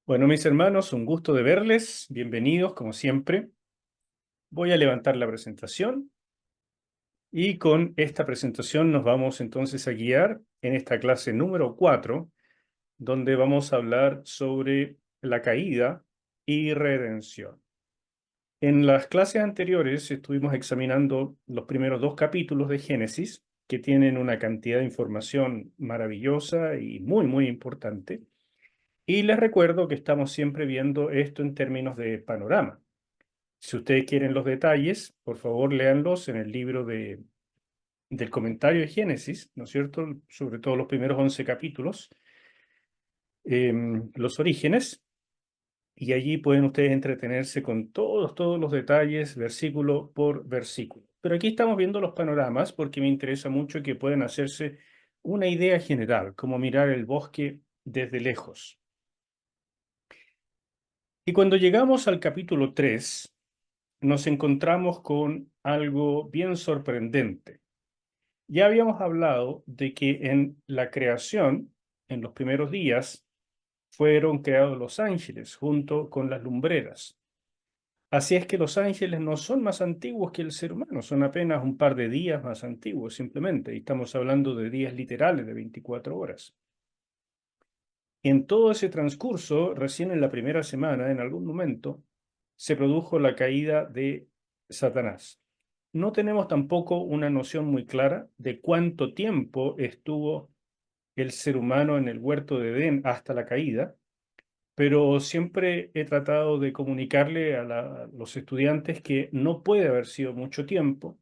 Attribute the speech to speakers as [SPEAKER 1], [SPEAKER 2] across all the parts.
[SPEAKER 1] Bueno, mis hermanos, un gusto de verles. Bienvenidos, como siempre. Voy a levantar la presentación y con esta presentación nos vamos entonces a guiar en esta clase número 4, donde vamos a hablar sobre la caída y redención. En las clases anteriores estuvimos examinando los primeros dos capítulos de Génesis, que tienen una cantidad de información maravillosa y muy importante. Y les recuerdo que estamos siempre viendo esto en términos de panorama. Si ustedes quieren los detalles, por favor léanlos en el libro del comentario de Génesis, ¿no es cierto? Sobre todo los primeros 11 capítulos, los orígenes, y allí pueden ustedes entretenerse con todos los detalles, versículo por versículo. Pero aquí estamos viendo los panoramas porque me interesa mucho que puedan hacerse una idea general, como mirar el bosque desde lejos. Y cuando llegamos al capítulo 3, nos encontramos con algo bien sorprendente. Ya habíamos hablado de que en la creación, en los primeros días, fueron creados los ángeles junto con las lumbreras. Así es que los ángeles no son más antiguos que el ser humano, son apenas un par de días más antiguos simplemente, y estamos hablando de días literales de 24 horas. En todo ese transcurso, recién en la primera semana, en algún momento, se produjo la caída de Satanás. No tenemos tampoco una noción muy clara de cuánto tiempo estuvo el ser humano en el huerto de Edén hasta la caída, pero siempre he tratado de comunicarle a los estudiantes que no puede haber sido mucho tiempo,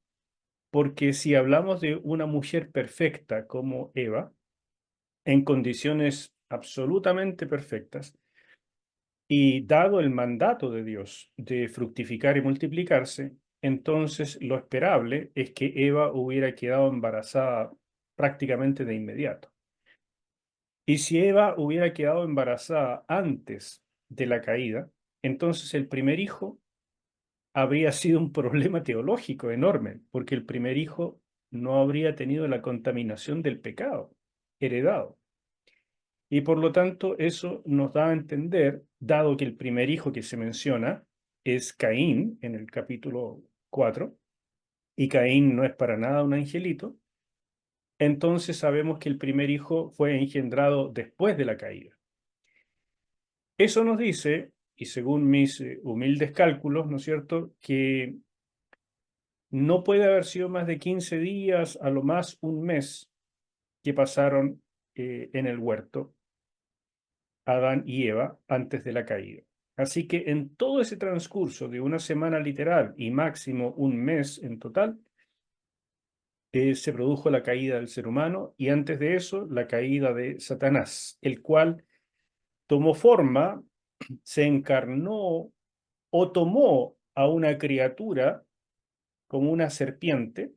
[SPEAKER 1] porque si hablamos de una mujer perfecta como Eva, en condiciones absolutamente perfectas, y dado el mandato de Dios de fructificar y multiplicarse, entonces lo esperable es que Eva hubiera quedado embarazada prácticamente de inmediato. Y si Eva hubiera quedado embarazada antes de la caída, entonces el primer hijo habría sido un problema teológico enorme, porque el primer hijo no habría tenido la contaminación del pecado heredado. Y por lo tanto, eso nos da a entender, dado que el primer hijo que se menciona es Caín en el capítulo 4, y Caín no es para nada un angelito, entonces sabemos que el primer hijo fue engendrado después de la caída. Eso nos dice, y según mis humildes cálculos, ¿no es cierto?, que no puede haber sido más de 15 días, a lo más un mes, que pasaron en el huerto Adán y Eva antes de la caída. Así que en todo ese transcurso de una semana literal y máximo un mes en total, se produjo la caída del ser humano y antes de eso la caída de Satanás, el cual tomó forma, se encarnó o tomó a una criatura como una serpiente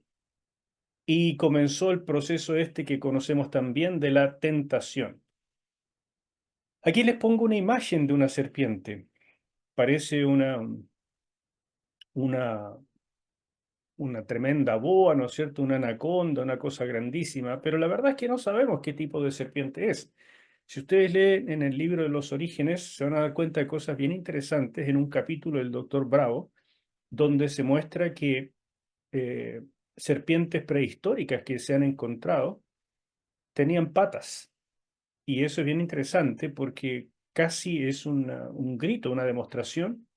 [SPEAKER 1] y comenzó el proceso este que conocemos también de la tentación. Aquí les pongo una imagen de una serpiente. Parece una, una tremenda boa, ¿no es cierto? Una anaconda, una cosa grandísima, pero la verdad es que no sabemos qué tipo de serpiente es. Si ustedes leen en el libro de los orígenes, se van a dar cuenta de cosas bien interesantes en un capítulo del doctor Bravo, donde se muestra que eh, serpientes prehistóricas que se han encontrado tenían patas. Y eso es bien interesante porque casi es un grito, una demostración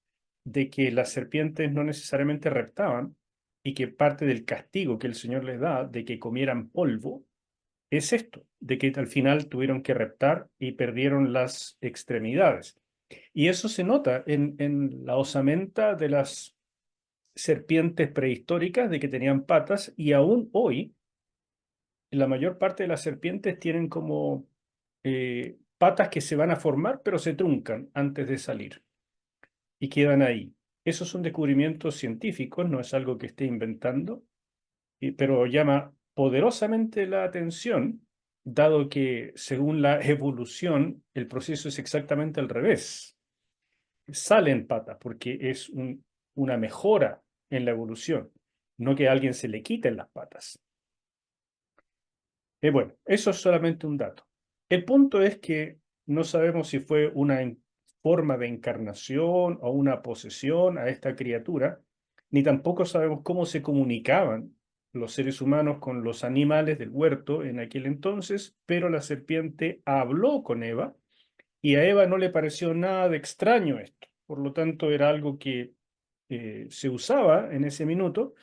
[SPEAKER 1] de que las serpientes no necesariamente reptaban y que parte del castigo que el Señor les da de que comieran polvo es esto, de que al final tuvieron que reptar y perdieron las extremidades. Y eso se nota en la osamenta de las serpientes prehistóricas, de que tenían patas, y aún hoy la mayor parte de las serpientes tienen como patas que se van a formar, pero se truncan antes de salir y quedan ahí. Esos son descubrimientos científicos, no es algo que esté inventando, pero llama poderosamente la atención, dado que según la evolución el proceso es exactamente al revés. Salen patas porque es una mejora en la evolución, no que a alguien se le quiten las patas. Bueno, eso es solamente un dato. El punto es que no sabemos si fue una forma de encarnación o una posesión a esta criatura, ni tampoco sabemos cómo se comunicaban los seres humanos con los animales del huerto en aquel entonces, pero la serpiente habló con Eva y a Eva no le pareció nada de extraño esto. Por lo tanto, era algo que se usaba en ese minuto.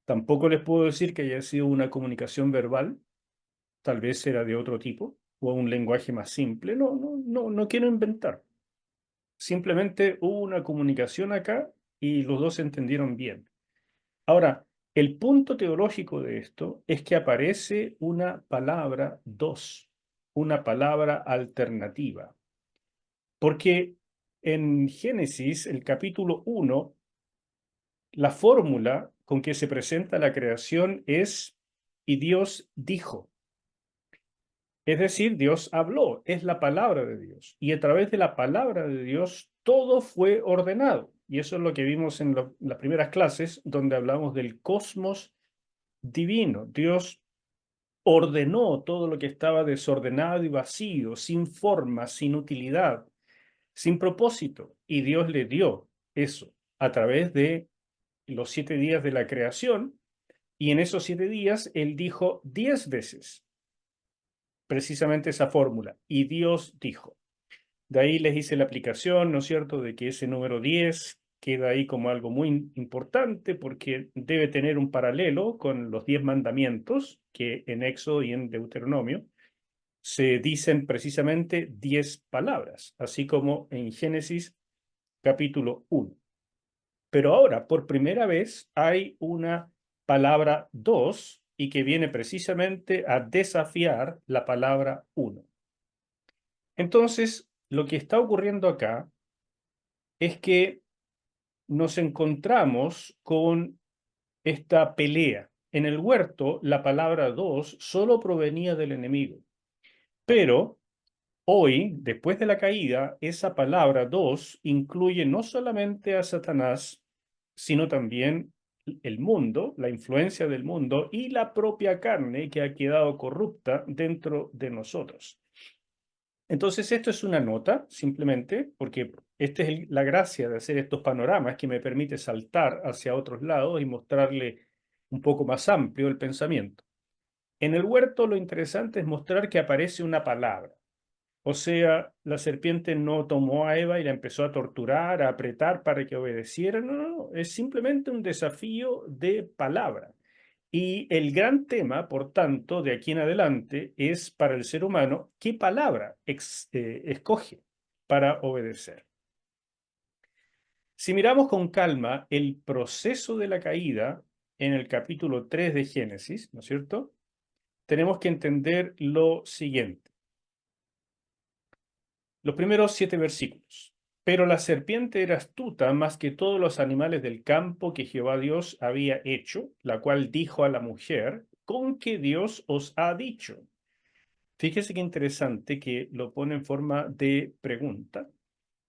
[SPEAKER 1] Tampoco les puedo decir que haya sido una comunicación verbal, tal vez era de otro tipo o un lenguaje más simple. No quiero inventar. Simplemente hubo una comunicación acá y los dos se entendieron bien. Ahora, el punto teológico de esto es que aparece una palabra dos, una palabra alternativa. Porque en Génesis, el capítulo 1, la fórmula con que se presenta la creación es, y Dios dijo. Es decir, Dios habló, es la palabra de Dios. Y a través de la palabra de Dios, todo fue ordenado. Y eso es lo que vimos en las primeras clases, donde hablamos del cosmos divino. Dios ordenó todo lo que estaba desordenado y vacío, sin forma, sin utilidad, sin propósito. Y Dios le dio eso a través de los 7 días de la creación. Y en esos 7 días, Él dijo 10 veces precisamente esa fórmula. Y Dios dijo. De ahí les hice la aplicación, ¿no es cierto?, de que ese número 10 queda ahí como algo muy importante porque debe tener un paralelo con los 10 mandamientos que en Éxodo y en Deuteronomio se dicen precisamente 10 palabras, así como en Génesis capítulo 1. Pero ahora, por primera vez, hay una palabra 2 y que viene precisamente a desafiar la palabra 1. Entonces, lo que está ocurriendo acá es que nos encontramos con esta pelea. En el huerto, la palabra dos solo provenía del enemigo, pero hoy, después de la caída, esa palabra dos incluye no solamente a Satanás, sino también el mundo, la influencia del mundo y la propia carne que ha quedado corrupta dentro de nosotros. Entonces, esto es una nota, simplemente, porque esta es la gracia de hacer estos panoramas que me permite saltar hacia otros lados y mostrarle un poco más amplio el pensamiento. En el huerto lo interesante es mostrar que aparece una palabra. O sea, la serpiente no tomó a Eva y la empezó a torturar, a apretar para que obedeciera. No, es simplemente un desafío de palabra. Y el gran tema, por tanto, de aquí en adelante es para el ser humano qué palabra escoge para obedecer. Si miramos con calma el proceso de la caída en el capítulo 3 de Génesis, ¿no es cierto? Tenemos que entender lo siguiente. Los primeros 7 versículos. Pero la serpiente era astuta más que todos los animales del campo que Jehová Dios había hecho, la cual dijo a la mujer, ¿con qué Dios os ha dicho? Fíjese qué interesante que lo pone en forma de pregunta.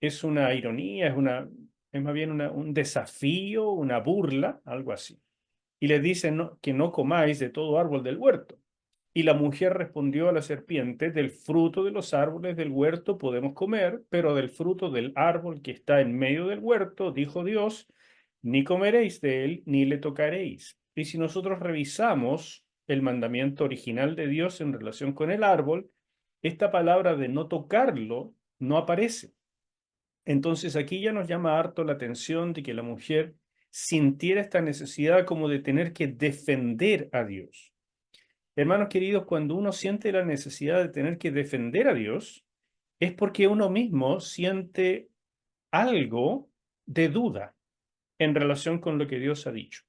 [SPEAKER 1] Es una ironía, es más bien un desafío, una burla, algo así. Y le dice que no comáis de todo árbol del huerto. Y la mujer respondió a la serpiente, del fruto de los árboles del huerto podemos comer, pero del fruto del árbol que está en medio del huerto, dijo Dios, ni comeréis de él, ni le tocaréis. Y si nosotros revisamos el mandamiento original de Dios en relación con el árbol, esta palabra de no tocarlo no aparece. Entonces aquí ya nos llama harto la atención de que la mujer sintiera esta necesidad como de tener que defender a Dios. Hermanos queridos, cuando uno siente la necesidad de tener que defender a Dios, es porque uno mismo siente algo de duda en relación con lo que Dios ha dicho.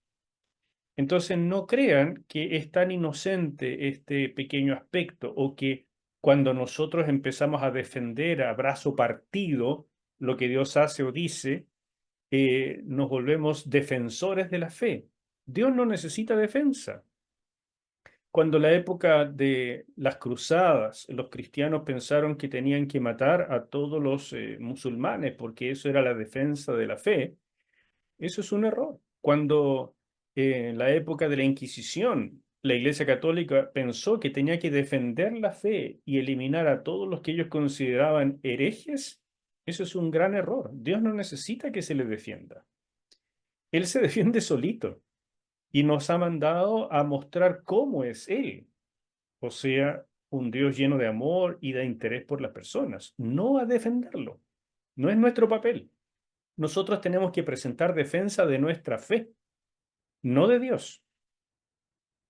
[SPEAKER 1] Entonces, no crean que es tan inocente este pequeño aspecto o que cuando nosotros empezamos a defender a brazo partido lo que Dios hace o dice, nos volvemos defensores de la fe. Dios no necesita defensa. Cuando la época de las cruzadas, los cristianos pensaron que tenían que matar a todos los musulmanes porque eso era la defensa de la fe, eso es un error. Cuando en la época de la Inquisición, la Iglesia Católica pensó que tenía que defender la fe y eliminar a todos los que ellos consideraban herejes, Eso es un gran error. Dios no necesita que se le defienda. Él se defiende solito y nos ha mandado a mostrar cómo es Él. O sea, un Dios lleno de amor y de interés por las personas, no a defenderlo. No es nuestro papel. Nosotros tenemos que presentar defensa de nuestra fe, no de Dios.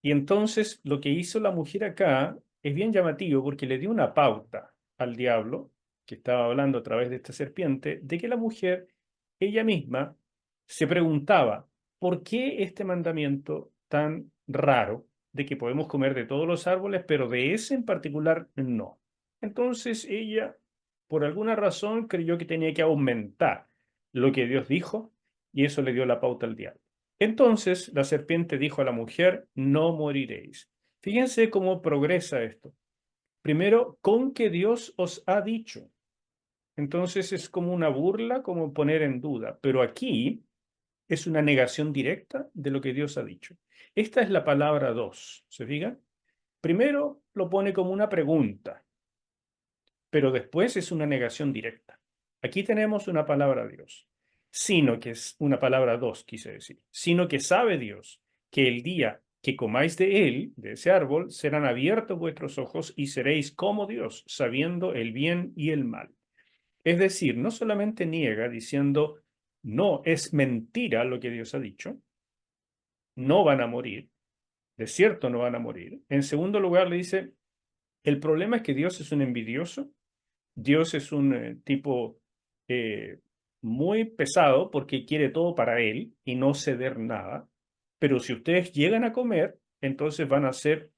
[SPEAKER 1] Y entonces lo que hizo la mujer acá es bien llamativo porque le dio una pauta al diablo, que estaba hablando a través de esta serpiente, de que la mujer, ella misma, se preguntaba, ¿por qué este mandamiento tan raro de que podemos comer de todos los árboles, pero de ese en particular no? Entonces ella, por alguna razón, creyó que tenía que aumentar lo que Dios dijo y eso le dio la pauta al diablo. Entonces la serpiente dijo a la mujer, no moriréis. Fíjense cómo progresa esto. Primero, con que Dios os ha dicho. Entonces es como una burla, como poner en duda. Pero aquí es una negación directa de lo que Dios ha dicho. Esta es la palabra dos. ¿Se fijan? Primero lo pone como una pregunta, pero después es una negación directa. Aquí tenemos una palabra Dios, sino que es una palabra dos, quise decir, sino que sabe Dios que el día que comáis de él, de ese árbol, serán abiertos vuestros ojos y seréis como Dios, sabiendo el bien y el mal. Es decir, no solamente niega diciendo, no, es mentira lo que Dios ha dicho, no van a morir, de cierto no van a morir. En segundo lugar, le dice, el problema es que Dios es un envidioso. Dios es un tipo eh, muy pesado porque quiere todo para él y no ceder nada. Pero si ustedes llegan a comer, entonces van a ser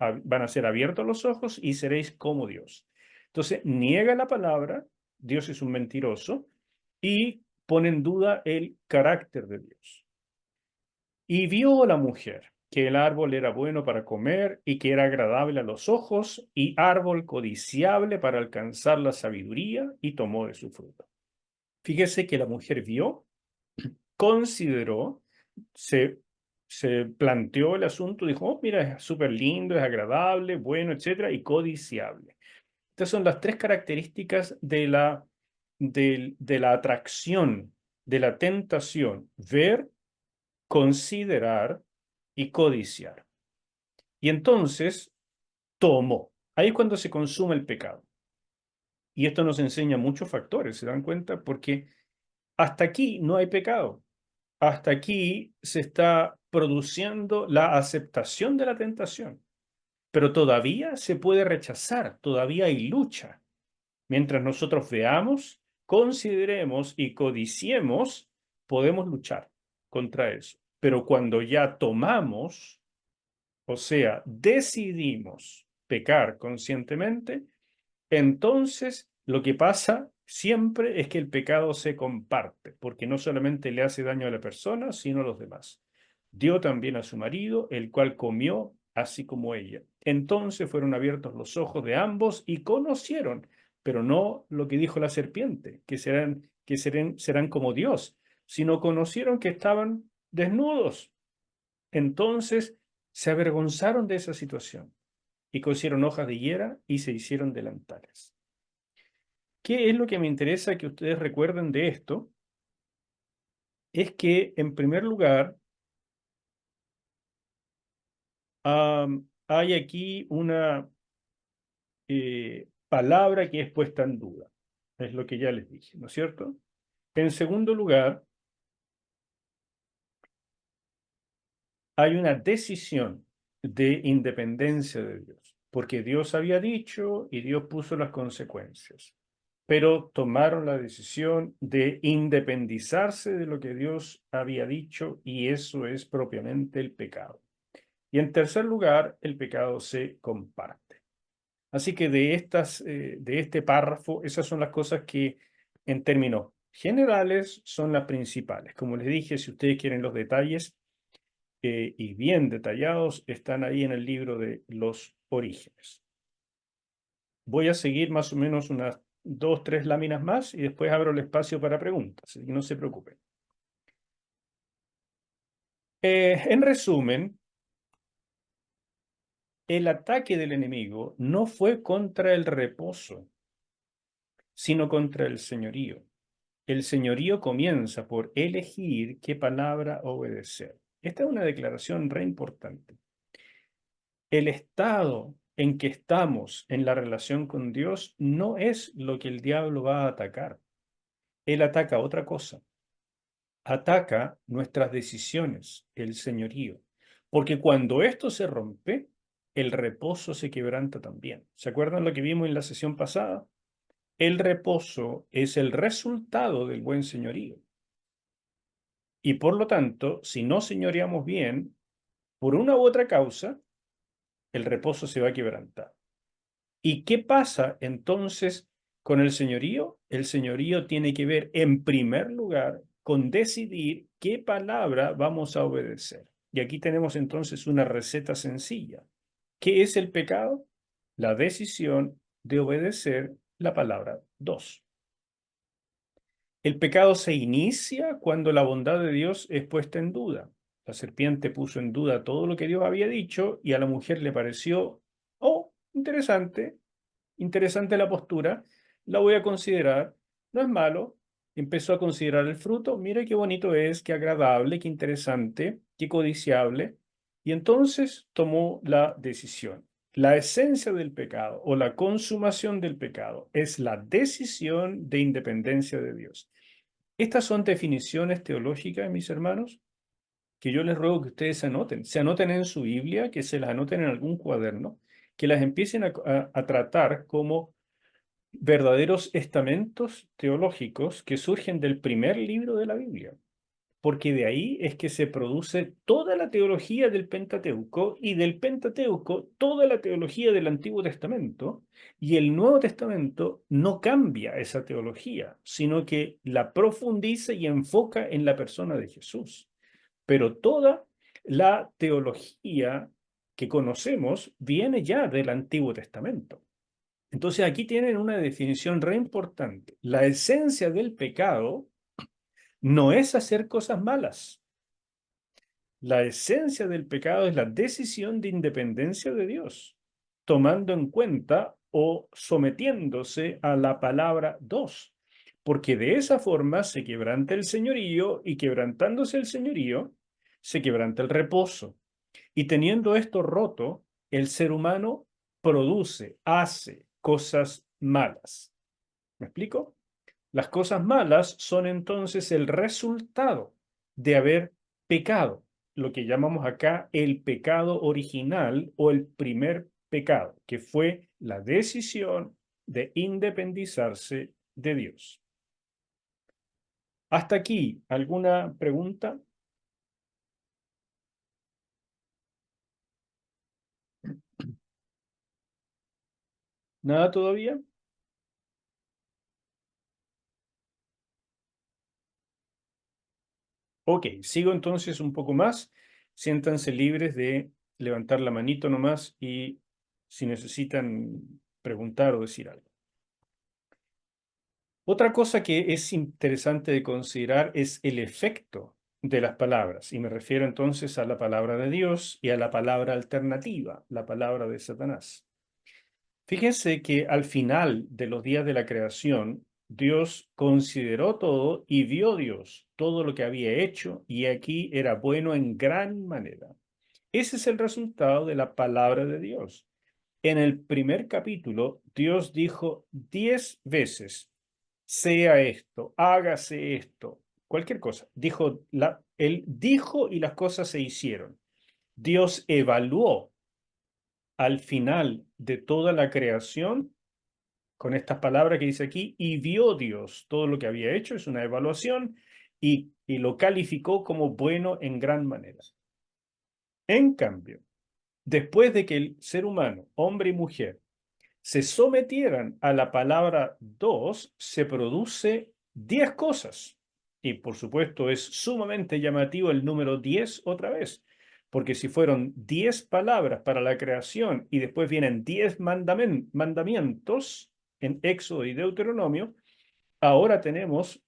[SPEAKER 1] abiertos los ojos y seréis como Dios. Entonces, niega la palabra, Dios es un mentiroso, y pone en duda el carácter de Dios. Y vio la mujer que el árbol era bueno para comer y que era agradable a los ojos y árbol codiciable para alcanzar la sabiduría y tomó de su fruto. Fíjese que la mujer vio, consideró, se, se planteó el asunto, dijo, oh, mira, es súper lindo, es agradable, bueno, etcétera, y codiciable. Estas son las tres características de la atracción, de la tentación: ver, considerar y codiciar. Y entonces tomó. Ahí es cuando se consume el pecado. Y esto nos enseña muchos factores, ¿se dan cuenta? Porque hasta aquí no hay pecado. Hasta aquí se está produciendo la aceptación de la tentación. Pero todavía se puede rechazar, todavía hay lucha. Mientras nosotros veamos, consideremos y codiciemos, podemos luchar contra eso. Pero cuando ya tomamos, o sea, decidimos pecar conscientemente, entonces lo que pasa siempre es que el pecado se comparte, porque no solamente le hace daño a la persona, sino a los demás. Dio también a su marido, el cual comió así como ella. Entonces fueron abiertos los ojos de ambos y conocieron, pero no lo que dijo la serpiente, serán como Dios, sino conocieron que estaban desnudos. Entonces se avergonzaron de esa situación y cosieron hojas de higuera y se hicieron delantales. ¿Qué es lo que me interesa que ustedes recuerden de esto? Es que, en primer lugar, hay aquí una palabra que es puesta en duda. Es lo que ya les dije, ¿no es cierto? En segundo lugar, hay una decisión de independencia de Dios, porque Dios había dicho y Dios puso las consecuencias, pero tomaron la decisión de independizarse de lo que Dios había dicho y eso es propiamente el pecado. Y en tercer lugar, el pecado se comparte. Así que de este párrafo, esas son las cosas que en términos generales son las principales. Como les dije, si ustedes quieren los detalles, y bien detallados están ahí en el libro de los orígenes. Voy a seguir más o menos unas 2, 3 láminas más y después abro el espacio para preguntas, así que no se preocupen. En resumen, el ataque del enemigo no fue contra el reposo, sino contra el señorío. el señorío comienza por elegir qué palabra obedecer. Esta es una declaración re importante. El estado en que estamos en la relación con Dios no es lo que el diablo va a atacar. Él ataca otra cosa. Ataca nuestras decisiones, el señorío. Porque cuando esto se rompe, el reposo se quebranta también. ¿Se acuerdan lo que vimos en la sesión pasada? El reposo es el resultado del buen señorío. Y por lo tanto, si no señoreamos bien, por una u otra causa, el reposo se va a quebrantar. ¿Y qué pasa entonces con el señorío? El señorío tiene que ver, en primer lugar, con decidir qué palabra vamos a obedecer. Y aquí tenemos entonces una receta sencilla. ¿Qué es el pecado? La decisión de obedecer la palabra dos. El pecado se inicia cuando la bondad de Dios es puesta en duda. La serpiente puso en duda todo lo que Dios había dicho y a la mujer le pareció, oh, interesante, interesante la postura, la voy a considerar, no es malo. Empezó a considerar el fruto, mire qué bonito es, qué agradable, qué interesante, qué codiciable, y entonces tomó la decisión. La esencia del pecado o la consumación del pecado es la decisión de independencia de Dios. Estas son definiciones teológicas, mis hermanos, que yo les ruego que ustedes se anoten en su Biblia, que se las anoten en algún cuaderno, que las empiecen a tratar como verdaderos estamentos teológicos que surgen del primer libro de la Biblia, porque de ahí es que se produce toda la teología del Pentateuco y del Pentateuco toda la teología del Antiguo Testamento, y el Nuevo Testamento no cambia esa teología, sino que la profundiza y enfoca en la persona de Jesús. Pero toda la teología que conocemos viene ya del Antiguo Testamento. Entonces aquí tienen una definición re importante. La esencia del pecado no es hacer cosas malas. La esencia del pecado es la decisión de independencia de Dios, tomando en cuenta o sometiéndose a la palabra dos, porque de esa forma se quebranta el señorío y quebrantándose el señorío, se quebranta el reposo. Y teniendo esto roto, el ser humano produce, hace cosas malas. ¿Me explico? Las cosas malas son entonces el resultado de haber pecado, lo que llamamos acá el pecado original o el primer pecado, que fue la decisión de independizarse de Dios. ¿Hasta aquí alguna pregunta? ¿Nada todavía? Ok, sigo entonces un poco más. Siéntanse libres de levantar la manito nomás y si necesitan preguntar o decir algo. Otra cosa que es interesante de considerar es el efecto de las palabras, y me refiero entonces a la palabra de Dios y a la palabra alternativa, la palabra de Satanás. Fíjense que al final de los días de la creación, Dios consideró todo y vio Dios todo lo que había hecho, y aquí era bueno en gran manera. Ese es el resultado de la palabra de Dios. En el primer capítulo, Dios dijo 10 veces, sea esto, hágase esto, cualquier cosa. Él dijo y las cosas se hicieron. Dios evaluó al final de toda la creación con estas palabras que dice aquí, y vio Dios todo lo que había hecho, es una evaluación, y lo calificó como bueno en gran manera. En cambio, después de que el ser humano, hombre y mujer, se sometieran a la palabra dos, se produce 10 cosas. Y por supuesto es sumamente llamativo el número 10 otra vez, porque si fueron 10 palabras para la creación y después vienen 10 mandamientos en Éxodo y Deuteronomio, ahora tenemos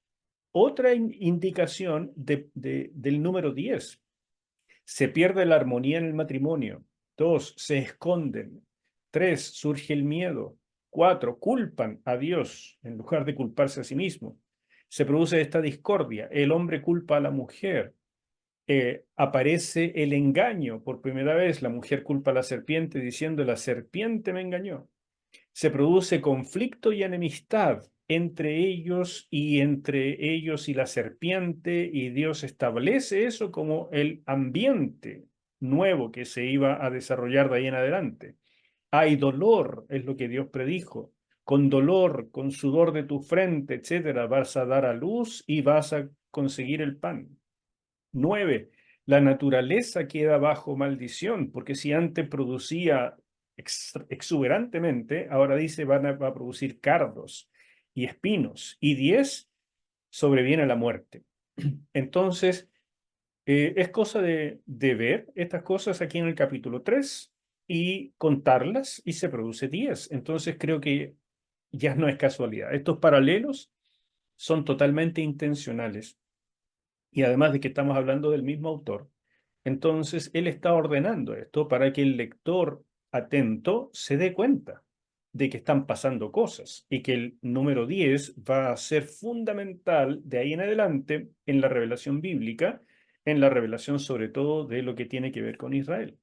[SPEAKER 1] otra indicación del número 10. Se pierde la armonía en el matrimonio. 2, se esconden. 3, surge el miedo. 4, culpan a Dios en lugar de culparse a sí mismo. Se produce esta discordia. El hombre culpa a la mujer. Aparece el engaño por primera vez. La mujer culpa a la serpiente diciendo, la serpiente me engañó. Se produce conflicto y enemistad entre ellos y la serpiente, y Dios establece eso como el ambiente nuevo que se iba a desarrollar de ahí en adelante. Hay dolor, es lo que Dios predijo. Con dolor, con sudor de tu frente, etcétera, vas a dar a luz y vas a conseguir el pan. 9. La naturaleza queda bajo maldición, porque si antes producía exuberantemente, ahora dice va a producir cardos y espinos. Y 10. Sobreviene la muerte. Entonces, es cosa de ver estas cosas aquí en el capítulo 3 y contarlas y se produce 10. Entonces creo que ya no es casualidad. Estos paralelos son totalmente intencionales. Y además de que estamos hablando del mismo autor, entonces él está ordenando esto para que el lector atento se dé cuenta de que están pasando cosas y que el número 10 va a ser fundamental de ahí en adelante en la revelación bíblica, en la revelación sobre todo de lo que tiene que ver con Israel.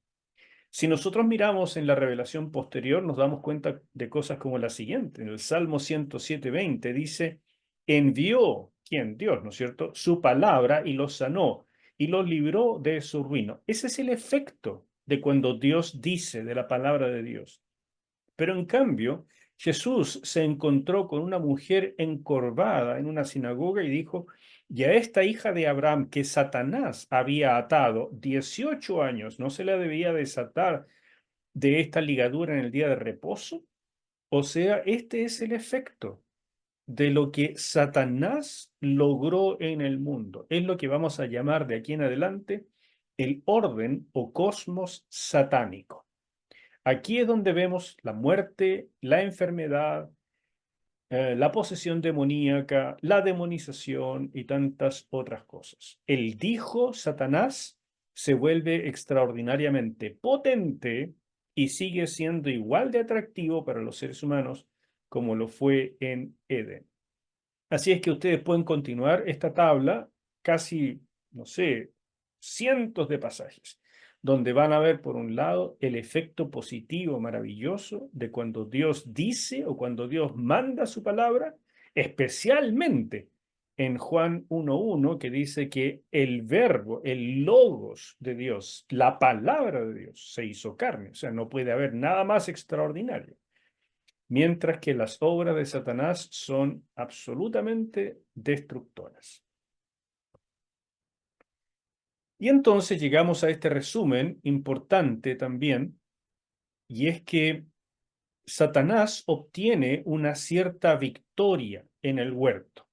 [SPEAKER 1] Si nosotros miramos en la revelación posterior, nos damos cuenta de cosas como la siguiente. En el Salmo 107:20 dice, envió, ¿quién? Dios, ¿no es cierto?, su palabra y los sanó y los libró de su ruina. Ese es el efecto de cuando Dios dice de la palabra de Dios. Pero en cambio, Jesús se encontró con una mujer encorvada en una sinagoga y dijo, y a esta hija de Abraham que Satanás había atado 18 años, ¿no se la debía desatar de esta ligadura en el día de reposo? O sea, este es el efecto de lo que Satanás logró en el mundo. Es lo que vamos a llamar de aquí en adelante el orden o cosmos satánico. Aquí es donde vemos la muerte, la enfermedad, la posesión demoníaca, la demonización y tantas otras cosas. El dijo Satanás se vuelve extraordinariamente potente y sigue siendo igual de atractivo para los seres humanos como lo fue en Edén. Así es que ustedes pueden continuar esta tabla, casi, no sé, cientos de pasajes, donde van a ver, por un lado, el efecto positivo maravilloso de cuando Dios dice o cuando Dios manda su palabra, especialmente en Juan 1:1, que dice que el verbo, el logos de Dios, la palabra de Dios, se hizo carne. O sea, no puede haber nada más extraordinario, mientras que las obras de Satanás son absolutamente destructoras. Y entonces llegamos a este resumen importante también, y es que Satanás obtiene una cierta victoria en el huerto.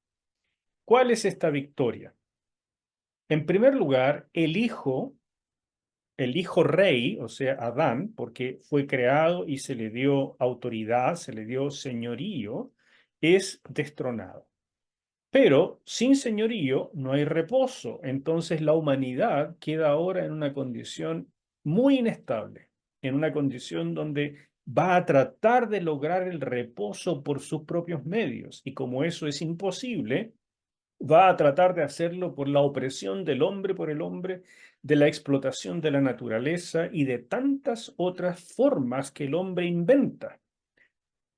[SPEAKER 1] ¿Cuál es esta victoria? En primer lugar, el hijo rey, o sea, Adán, porque fue creado y se le dio autoridad, se le dio señorío, es destronado. Pero sin señorío no hay reposo. Entonces la humanidad queda ahora en una condición muy inestable, en una condición donde va a tratar de lograr el reposo por sus propios medios. Y como eso es imposible, va a tratar de hacerlo por la opresión del hombre por el hombre, de la explotación de la naturaleza y de tantas otras formas que el hombre inventa,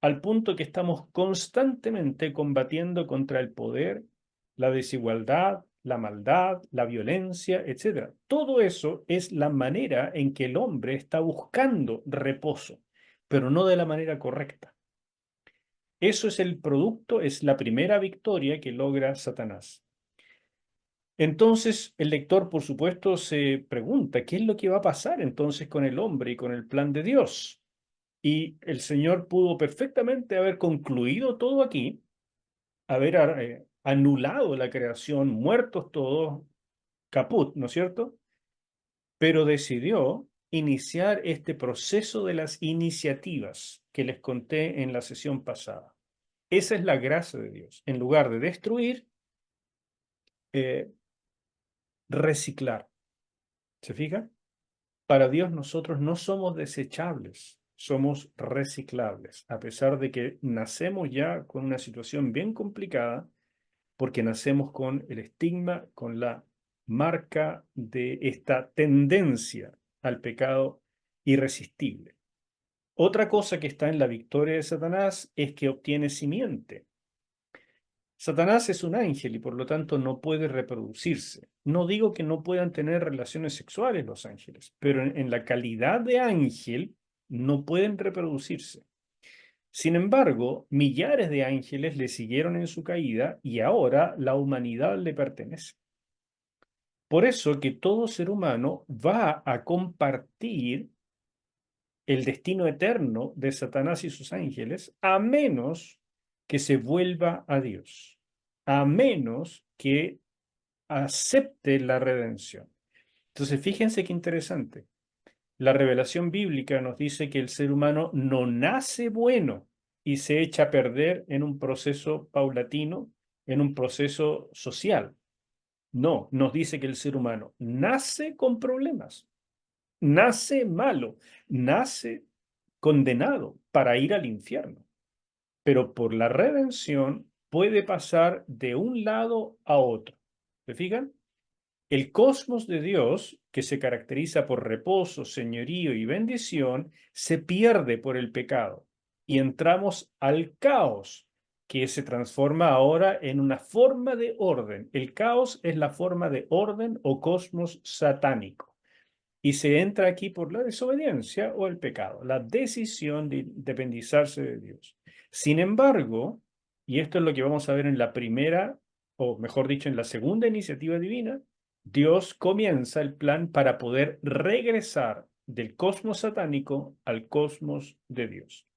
[SPEAKER 1] al punto que estamos constantemente combatiendo contra el poder, la desigualdad, la maldad, la violencia, etc. Todo eso es la manera en que el hombre está buscando reposo, pero no de la manera correcta. Eso es el producto, es la primera victoria que logra Satanás. Entonces el lector, por supuesto, se pregunta, ¿qué es lo que va a pasar entonces con el hombre y con el plan de Dios? Y el Señor pudo perfectamente haber concluido todo aquí, haber anulado la creación, muertos todos, caput, ¿no es cierto? Pero decidió iniciar este proceso de las iniciativas que les conté en la sesión pasada. Esa es la gracia de Dios. En lugar de destruir, eh, reciclar. ¿Se fija? Para Dios nosotros no somos desechables, somos reciclables. A pesar de que nacemos ya con una situación bien complicada, porque nacemos con el estigma, con la marca de esta tendencia al pecado irresistible. Otra cosa que está en la victoria de Satanás es que obtiene simiente. Satanás es un ángel y por lo tanto no puede reproducirse. No digo que no puedan tener relaciones sexuales los ángeles, pero en la calidad de ángel no pueden reproducirse. Sin embargo, millares de ángeles le siguieron en su caída y ahora la humanidad le pertenece. Por eso que todo ser humano va a compartir el destino eterno de Satanás y sus ángeles, a menos que se vuelva a Dios, a menos que acepte la redención. Entonces, fíjense qué interesante. La revelación bíblica nos dice que el ser humano no nace bueno y se echa a perder en un proceso paulatino, en un proceso social. No, nos dice que el ser humano nace con problemas, nace malo, nace condenado para ir al infierno, pero por la redención puede pasar de un lado a otro. ¿Se fijan? El cosmos de Dios, que se caracteriza por reposo, señorío y bendición, se pierde por el pecado y entramos al caos, que se transforma ahora en una forma de orden. El caos es la forma de orden o cosmos satánico. Y se entra aquí por la desobediencia o el pecado, la decisión de independizarse de Dios. Sin embargo, y esto es lo que vamos a ver en la primera, o mejor dicho, en la segunda iniciativa divina, Dios comienza el plan para poder regresar del cosmos satánico al cosmos de Dios.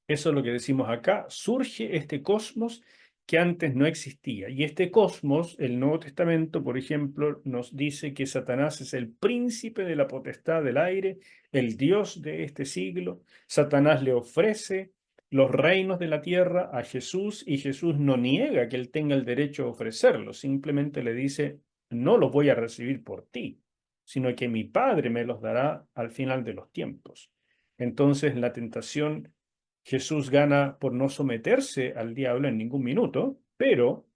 [SPEAKER 1] Eso es lo que decimos acá. Surge este cosmos que antes no existía. Y este cosmos, el Nuevo Testamento, por ejemplo, nos dice que Satanás es el príncipe de la potestad del aire, el Dios de este siglo. Satanás le ofrece los reinos de la tierra a Jesús y Jesús no niega que él tenga el derecho a ofrecerlos, simplemente le dice, no los voy a recibir por ti, sino que mi Padre me los dará al final de los tiempos. Entonces la tentación Jesús gana por no someterse al diablo en ningún minuto, pero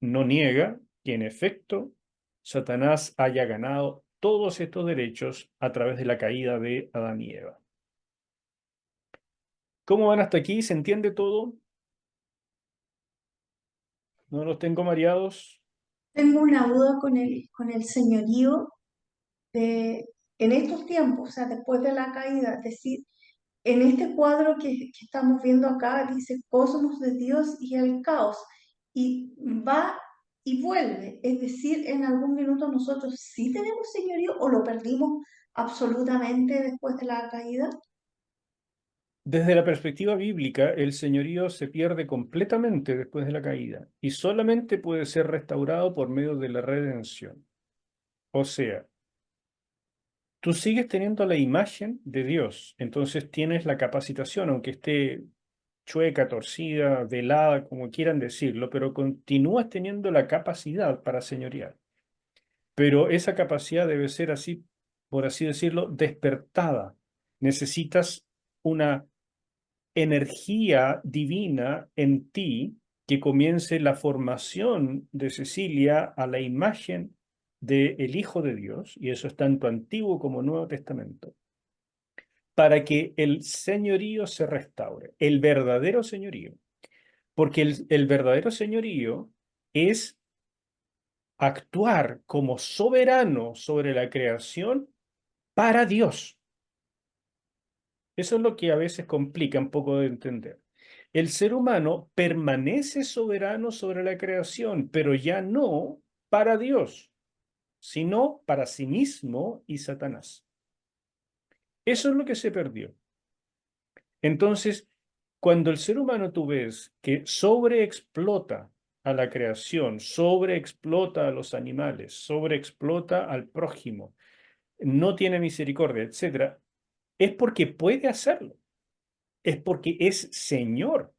[SPEAKER 1] no niega que en efecto Satanás haya ganado todos estos derechos a través de la caída de Adán y Eva. ¿Cómo van hasta aquí? ¿Se entiende todo? ¿No los tengo mareados?
[SPEAKER 2] Tengo una duda con el señorío de, en estos tiempos, o sea, después de la caída, es decir, en este cuadro que estamos viendo acá dice cosmos de Dios y el caos, y va y vuelve, es decir, en algún minuto nosotros sí tenemos señorío o lo perdimos absolutamente después de la caída.
[SPEAKER 1] Desde la perspectiva bíblica, el señorío se pierde completamente después de la caída y solamente puede ser restaurado por medio de la redención. O sea, tú sigues teniendo la imagen de Dios, entonces tienes la capacitación, aunque esté chueca, torcida, velada, como quieran decirlo, pero continúas teniendo la capacidad para señorear. Pero esa capacidad debe ser así, por así decirlo, despertada. Necesitas una energía divina en ti que comience la formación de Cecilia a la imagen del Hijo de Dios, y eso es tanto Antiguo como Nuevo Testamento, para que el señorío se restaure, el verdadero señorío, porque el verdadero señorío es actuar como soberano sobre la creación para Dios. Eso es lo que a veces complica un poco de entender. El ser humano permanece soberano sobre la creación, pero ya no para Dios, sino para sí mismo y Satanás. Eso es lo que se perdió. Entonces, cuando el ser humano tú ves que sobreexplota a la creación, sobreexplota a los animales, sobreexplota al prójimo, no tiene misericordia, etcétera, es porque puede hacerlo, es porque es Señor.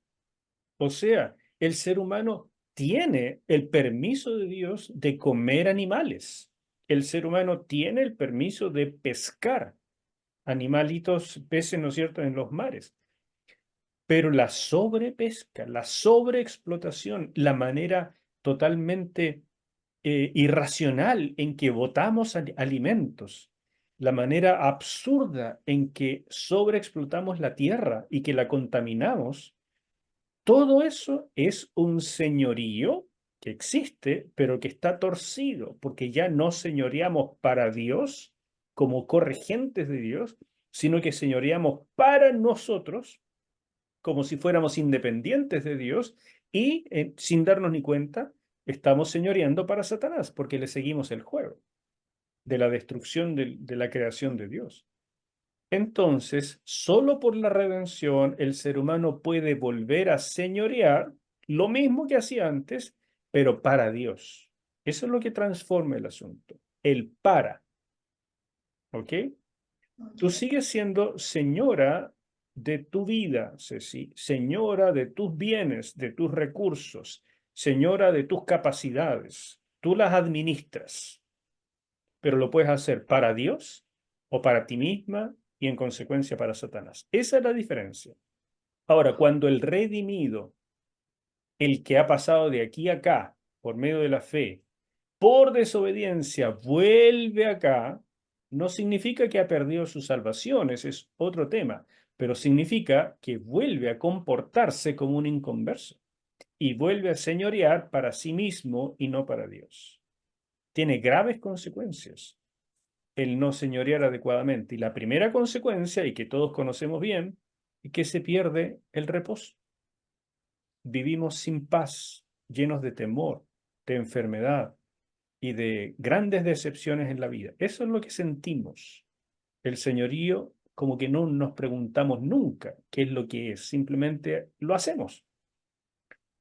[SPEAKER 1] O sea, el ser humano tiene el permiso de Dios de comer animales. El ser humano tiene el permiso de pescar animalitos, peces, ¿no es cierto?, en los mares. Pero la sobrepesca, la sobreexplotación, la manera totalmente irracional en que botamos alimentos, la manera absurda en que sobreexplotamos la tierra y que la contaminamos, todo eso es un señorío que existe, pero que está torcido, porque ya no señoreamos para Dios como corregentes de Dios, sino que señoreamos para nosotros, como si fuéramos independientes de Dios, y sin darnos ni cuenta, estamos señoreando para Satanás, porque le seguimos el juego de la destrucción de la creación de Dios. Entonces, solo por la redención el ser humano puede volver a señorear lo mismo que hacía antes, pero para Dios. Eso es lo que transforma el asunto. El para, ¿ok? Tú
[SPEAKER 2] Ok.
[SPEAKER 1] sigues siendo señora de tu vida, Ceci, señora de tus bienes, de tus recursos, señora de tus capacidades. Tú las administras, pero lo puedes hacer para Dios o para ti misma y en consecuencia para Satanás. Esa es la diferencia. Ahora, cuando el redimido, el que ha pasado de aquí a acá por medio de la fe, por desobediencia vuelve acá, no significa que ha perdido su salvación, ese es otro tema, pero significa que vuelve a comportarse como un inconverso y vuelve a señorear para sí mismo y no para Dios. Tiene graves consecuencias el no señorear adecuadamente. Y la primera consecuencia, y que todos conocemos bien, es que se pierde el reposo. Vivimos sin paz, llenos de temor, de enfermedad y de grandes decepciones en la vida. Eso es lo que sentimos. El señorío, como que no nos preguntamos nunca qué es lo que es, simplemente lo hacemos.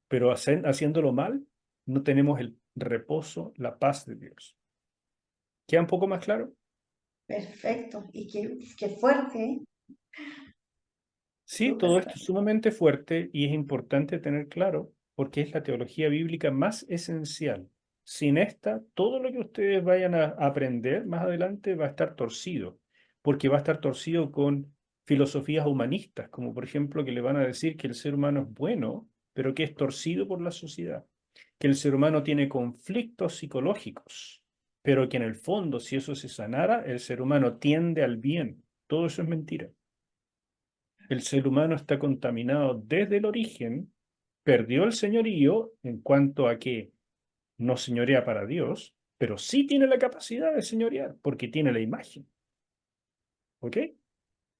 [SPEAKER 1] Pero haciéndolo mal, no tenemos el reposo, la paz de Dios. ¿Queda un poco más claro?
[SPEAKER 2] Perfecto. Y qué fuerte, ¿eh?
[SPEAKER 1] Sí,
[SPEAKER 2] Súper
[SPEAKER 1] todo esto es
[SPEAKER 2] fuerte.
[SPEAKER 1] sumamente fuerte y es importante tener claro porque es la teología bíblica más esencial. Sin esta, todo lo que ustedes vayan a aprender más adelante va a estar torcido, porque va a estar torcido con filosofías humanistas, como por ejemplo que le van a decir que el ser humano es bueno, pero que es torcido por la sociedad, que el ser humano tiene conflictos psicológicos, pero que en el fondo, si eso se sanara, el ser humano tiende al bien. Todo eso es mentira. El ser humano está contaminado desde el origen, perdió el señorío en cuanto a que no señorea para Dios, pero sí tiene la capacidad de señorear porque tiene la imagen. ¿Ok?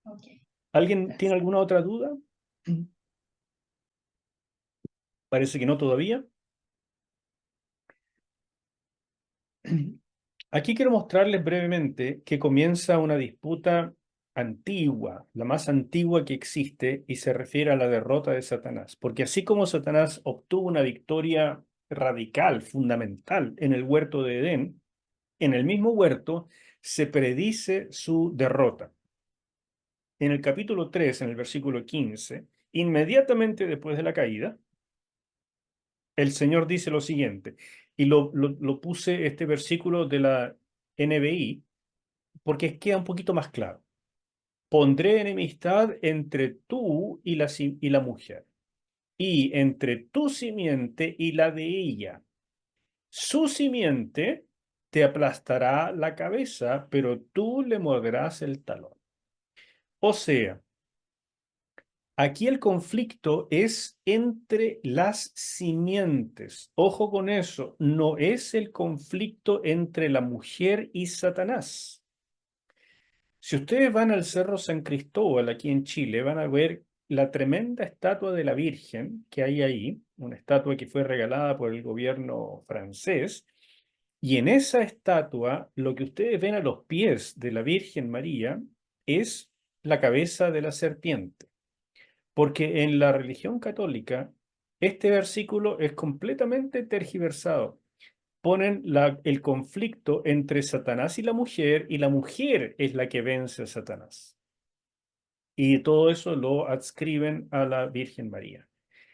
[SPEAKER 2] Ok,
[SPEAKER 1] ¿Alguien tiene
[SPEAKER 2] gracias.
[SPEAKER 1] alguna otra duda? Parece que no todavía. Aquí quiero mostrarles brevemente que comienza una disputa antigua, la más antigua que existe, y se refiere a la derrota de Satanás. Porque así como Satanás obtuvo una victoria radical, fundamental, en el huerto de Edén, en el mismo huerto se predice su derrota. En el capítulo 3, en el versículo 15, inmediatamente después de la caída, el Señor dice lo siguiente, y lo puse este versículo de la NBI, porque queda un poquito más claro. Pondré enemistad entre tú y la mujer, y entre tu simiente y la de ella. Su simiente te aplastará la cabeza, pero tú le morderás el talón. O sea, aquí el conflicto es entre las simientes. Ojo con eso, no es el conflicto entre la mujer y Satanás. Si ustedes van al Cerro San Cristóbal aquí en Chile, van a ver la tremenda estatua de la Virgen que hay ahí, una estatua que fue regalada por el gobierno francés, y en esa estatua lo que ustedes ven a los pies de la Virgen María es la cabeza de la serpiente, porque en la religión católica este versículo es completamente tergiversado. Ponen el conflicto entre Satanás y la mujer es la que vence a Satanás. Y todo eso lo adscriben a la Virgen María.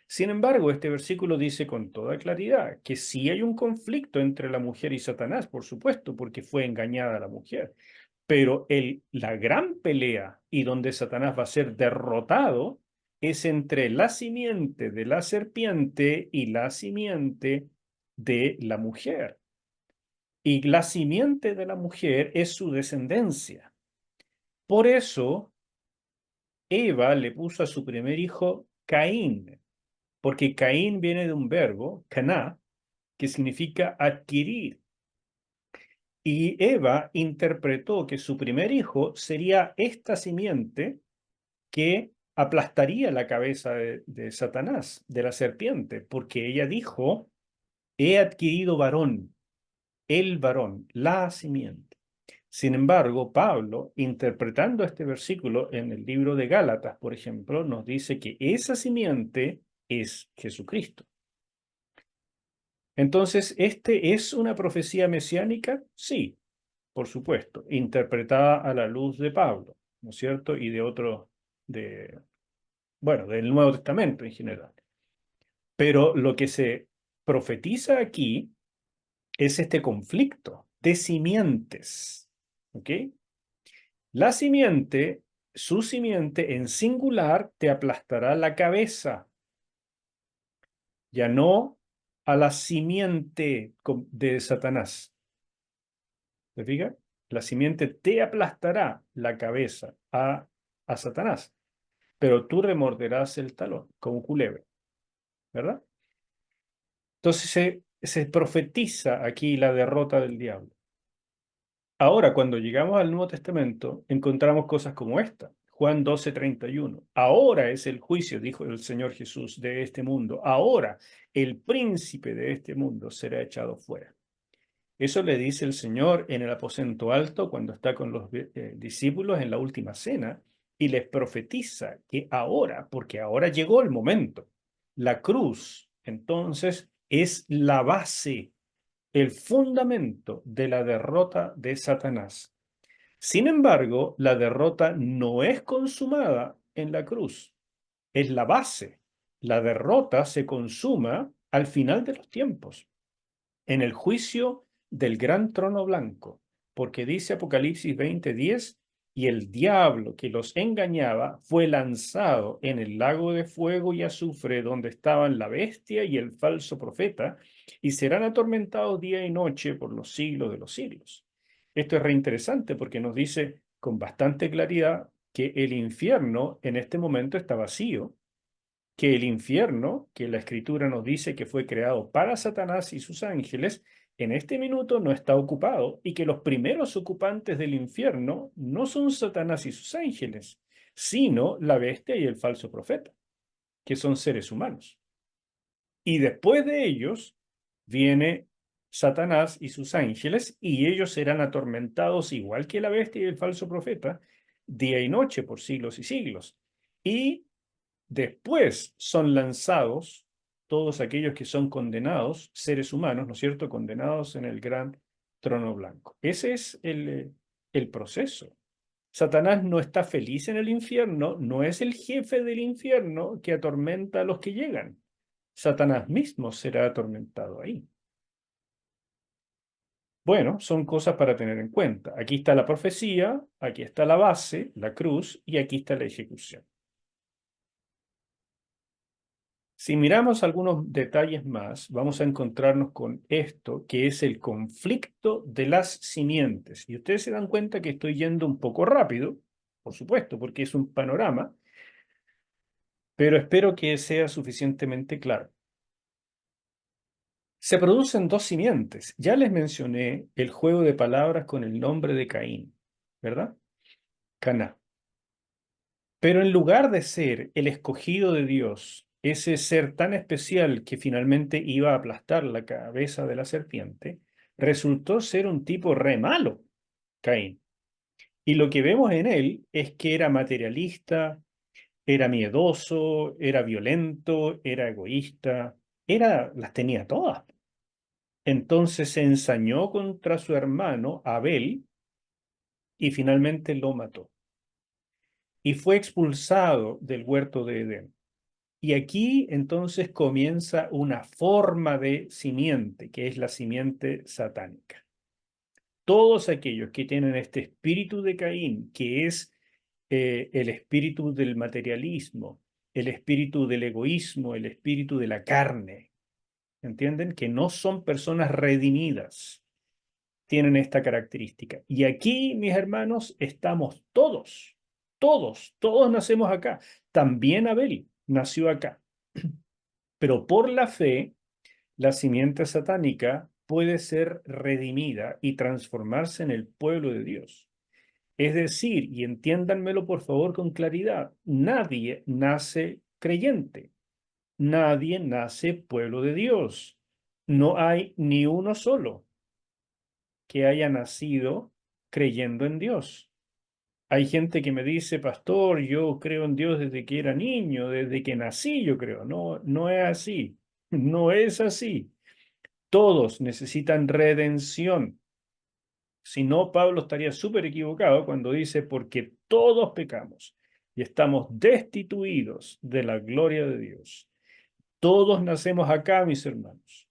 [SPEAKER 1] Sin embargo, este versículo dice con toda claridad que sí hay un conflicto entre la mujer y Satanás, por supuesto, porque fue engañada la mujer. Pero la gran pelea y donde Satanás va a ser derrotado es entre la simiente de la serpiente y la simiente de la mujer. Y la simiente de la mujer es su descendencia. Por eso, Eva le puso a su primer hijo Caín, porque Caín viene de un verbo, caná, que significa adquirir. Y Eva interpretó que su primer hijo sería esta simiente que aplastaría la cabeza de Satanás, de la serpiente, porque ella dijo, he adquirido varón, el varón, la simiente. Sin embargo, Pablo, interpretando este versículo en el libro de Gálatas, por ejemplo, nos dice que esa simiente es Jesucristo. Entonces, ¿este es una profecía mesiánica? Sí, por supuesto, interpretada a la luz de Pablo, ¿no es cierto? Y de otros, bueno, del Nuevo Testamento en general. Pero lo que se profetiza aquí es este conflicto de simientes, ¿ok? La simiente, su simiente en singular te aplastará la cabeza, ya no a la simiente de Satanás. ¿Te fijas? La simiente te aplastará la cabeza a Satanás, pero tú remorderás el talón como culebra, ¿verdad? Entonces se profetiza aquí la derrota del diablo. Ahora, cuando llegamos al Nuevo Testamento, encontramos cosas como esta. Juan 12:31. Ahora es el juicio, dijo el Señor Jesús, de este mundo. Ahora el príncipe de este mundo será echado fuera. Eso le dice el Señor en el aposento alto cuando está con los discípulos en la última cena y les profetiza que ahora, porque ahora llegó el momento, la cruz entonces es la base, el fundamento de la derrota de Satanás. Sin embargo, la derrota no es consumada en la cruz, es la base. La derrota se consuma al final de los tiempos en el juicio del gran trono blanco, porque dice Apocalipsis 20:10, y el diablo que los engañaba fue lanzado en el lago de fuego y azufre donde estaban la bestia y el falso profeta, y serán atormentados día y noche por los siglos de los siglos. Esto es reinteresante porque nos dice con bastante claridad que el infierno en este momento está vacío, que el infierno, que la escritura nos dice que fue creado para Satanás y sus ángeles, en este minuto no está ocupado y que los primeros ocupantes del infierno no son Satanás y sus ángeles, sino la bestia y el falso profeta, que son seres humanos. Y después de ellos viene Satanás y sus ángeles y ellos serán atormentados igual que la bestia y el falso profeta, día y noche por siglos y siglos. Y después son lanzados todos aquellos que son condenados, seres humanos, ¿no es cierto?, condenados en el gran trono blanco. Ese es el proceso. Satanás no está feliz en el infierno, no es el jefe del infierno que atormenta a los que llegan. Satanás mismo será atormentado ahí. Bueno, son cosas para tener en cuenta. Aquí está la profecía, aquí está la base, la cruz, y aquí está la ejecución. Si miramos algunos detalles más, vamos a encontrarnos con esto, que es el conflicto de las simientes. Y ustedes se dan cuenta que estoy yendo un poco rápido, por supuesto, porque es un panorama, pero espero que sea suficientemente claro. Se producen dos simientes. Ya les mencioné el juego de palabras con el nombre de Caín, ¿verdad? Caná. Pero en lugar de ser el escogido de Dios, ese ser tan especial que finalmente iba a aplastar la cabeza de la serpiente, resultó ser un tipo re malo, Caín. Y lo que vemos en él es que era materialista, era miedoso, era violento, era egoísta, las tenía todas. Entonces se ensañó contra su hermano Abel y finalmente lo mató. Y fue expulsado del huerto de Edén. Y aquí entonces comienza una forma de simiente, que es la simiente satánica. Todos aquellos que tienen este espíritu de Caín, que es el espíritu del materialismo, el espíritu del egoísmo, el espíritu de la carne, ¿entienden? Que no son personas redimidas, tienen esta característica. Y aquí, mis hermanos, estamos todos nacemos acá. También Abel nació acá. Pero por la fe, la simiente satánica puede ser redimida y transformarse en el pueblo de Dios. Es decir, y entiéndanmelo por favor con claridad, nadie nace creyente, nadie nace pueblo de Dios. No hay ni uno solo que haya nacido creyendo en Dios. Hay gente que me dice, pastor, yo creo en Dios desde que era niño, desde que nací yo creo. No, no es así, no es así. Todos necesitan redención. Si no, Pablo estaría súper equivocado cuando dice, porque todos pecamos y estamos destituidos de la gloria de Dios. Todos nacemos acá, mis hermanos,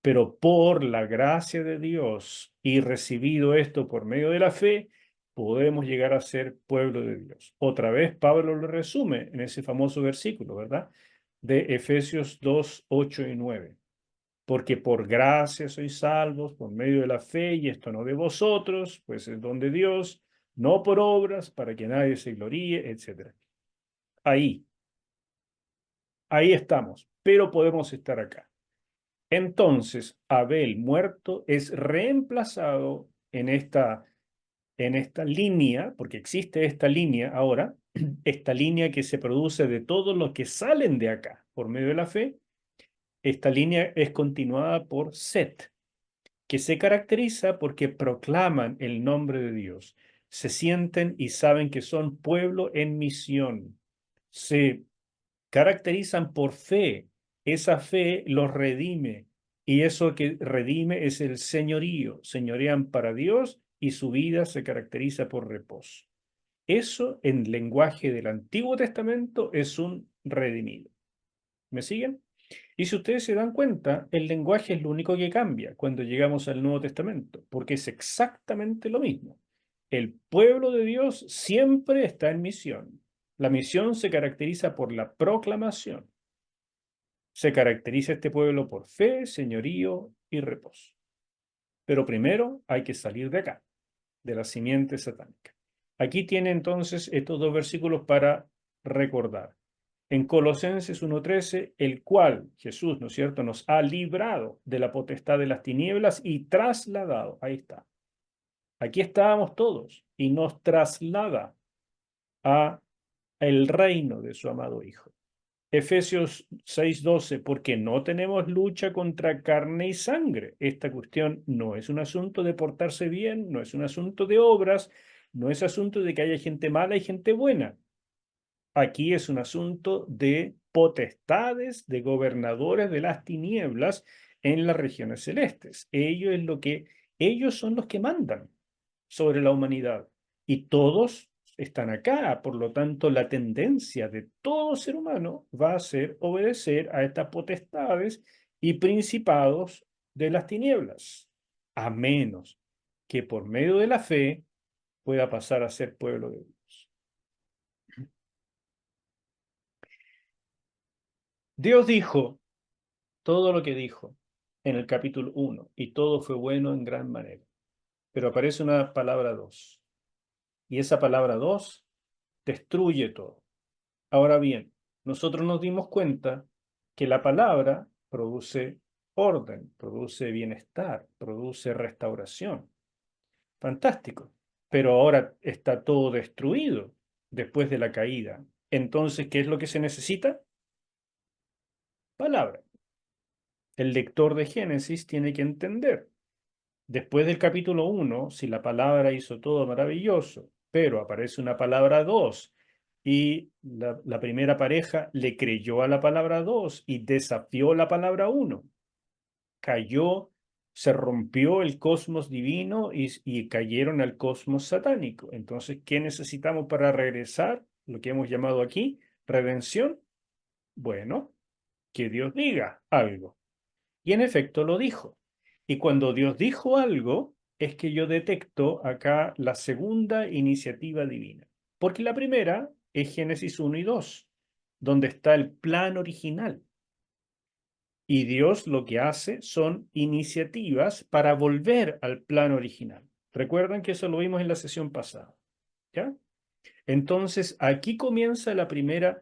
[SPEAKER 1] pero por la gracia de Dios y recibido esto por medio de la fe, podemos llegar a ser pueblo de Dios. Otra vez, Pablo lo resume en ese famoso versículo, ¿verdad? De Efesios 2, 8 y 9. Porque por gracia sois salvos por medio de la fe, y esto no de vosotros, pues es don de Dios, no por obras, para que nadie se gloríe, etc. Ahí, ahí estamos, pero podemos estar acá. Entonces, Abel muerto es reemplazado en esta línea, porque existe esta línea ahora, esta línea que se produce de todos los que salen de acá por medio de la fe, esta línea es continuada por Set, que se caracteriza porque proclaman el nombre de Dios, se sienten y saben que son pueblo en misión, se caracterizan por fe, esa fe los redime y eso que redime es el señorío, señorean para Dios y su vida se caracteriza por reposo. Eso en lenguaje del Antiguo Testamento es un redimido. ¿Me siguen? Y si ustedes se dan cuenta, el lenguaje es lo único que cambia cuando llegamos al Nuevo Testamento, porque es exactamente lo mismo. El pueblo de Dios siempre está en misión. La misión se caracteriza por la proclamación. Se caracteriza este pueblo por fe, señorío y reposo. Pero primero hay que salir de acá, de la simiente satánica. Aquí tiene entonces estos dos versículos para recordar. En Colosenses 1:13, el cual Jesús, ¿no es cierto?, nos ha librado de la potestad de las tinieblas y trasladado, ahí está. Aquí estábamos todos y nos traslada a el reino de su amado Hijo. Efesios 6:12, porque no tenemos lucha contra carne y sangre. Esta cuestión no es un asunto de portarse bien, no es un asunto de obras, no es asunto de que haya gente mala y gente buena. Aquí es un asunto de potestades, de gobernadores de las tinieblas en las regiones celestes. Ellos son los que mandan sobre la humanidad y todos están acá. Por lo tanto, la tendencia de todo ser humano va a ser obedecer a estas potestades y principados de las tinieblas, a menos que por medio de la fe pueda pasar a ser pueblo de Dios. Dios dijo todo lo que dijo en el capítulo 1 y todo fue bueno en gran manera. Pero aparece una palabra 2 y esa palabra 2 destruye todo. Ahora bien, nosotros nos dimos cuenta que la palabra produce orden, produce bienestar, produce restauración. Fantástico. Pero ahora está todo destruido después de la caída. Entonces, ¿qué es lo que se necesita? Palabra. El lector de Génesis tiene que entender. Después del capítulo 1, si la palabra hizo todo maravilloso, pero aparece una palabra 2 y la primera pareja le creyó a la palabra 2 y desafió la palabra 1, cayó, se rompió el cosmos divino y cayeron al cosmos satánico. Entonces, ¿qué necesitamos para regresar? Lo que hemos llamado aquí, redención. Bueno, que Dios diga algo. Y en efecto lo dijo. Y cuando Dios dijo algo, es que yo detecto acá la segunda iniciativa divina. Porque la primera es Génesis 1 y 2, donde está el plan original. Y Dios lo que hace son iniciativas para volver al plan original. Recuerdan que eso lo vimos en la sesión pasada, ¿ya? Entonces, aquí comienza la primera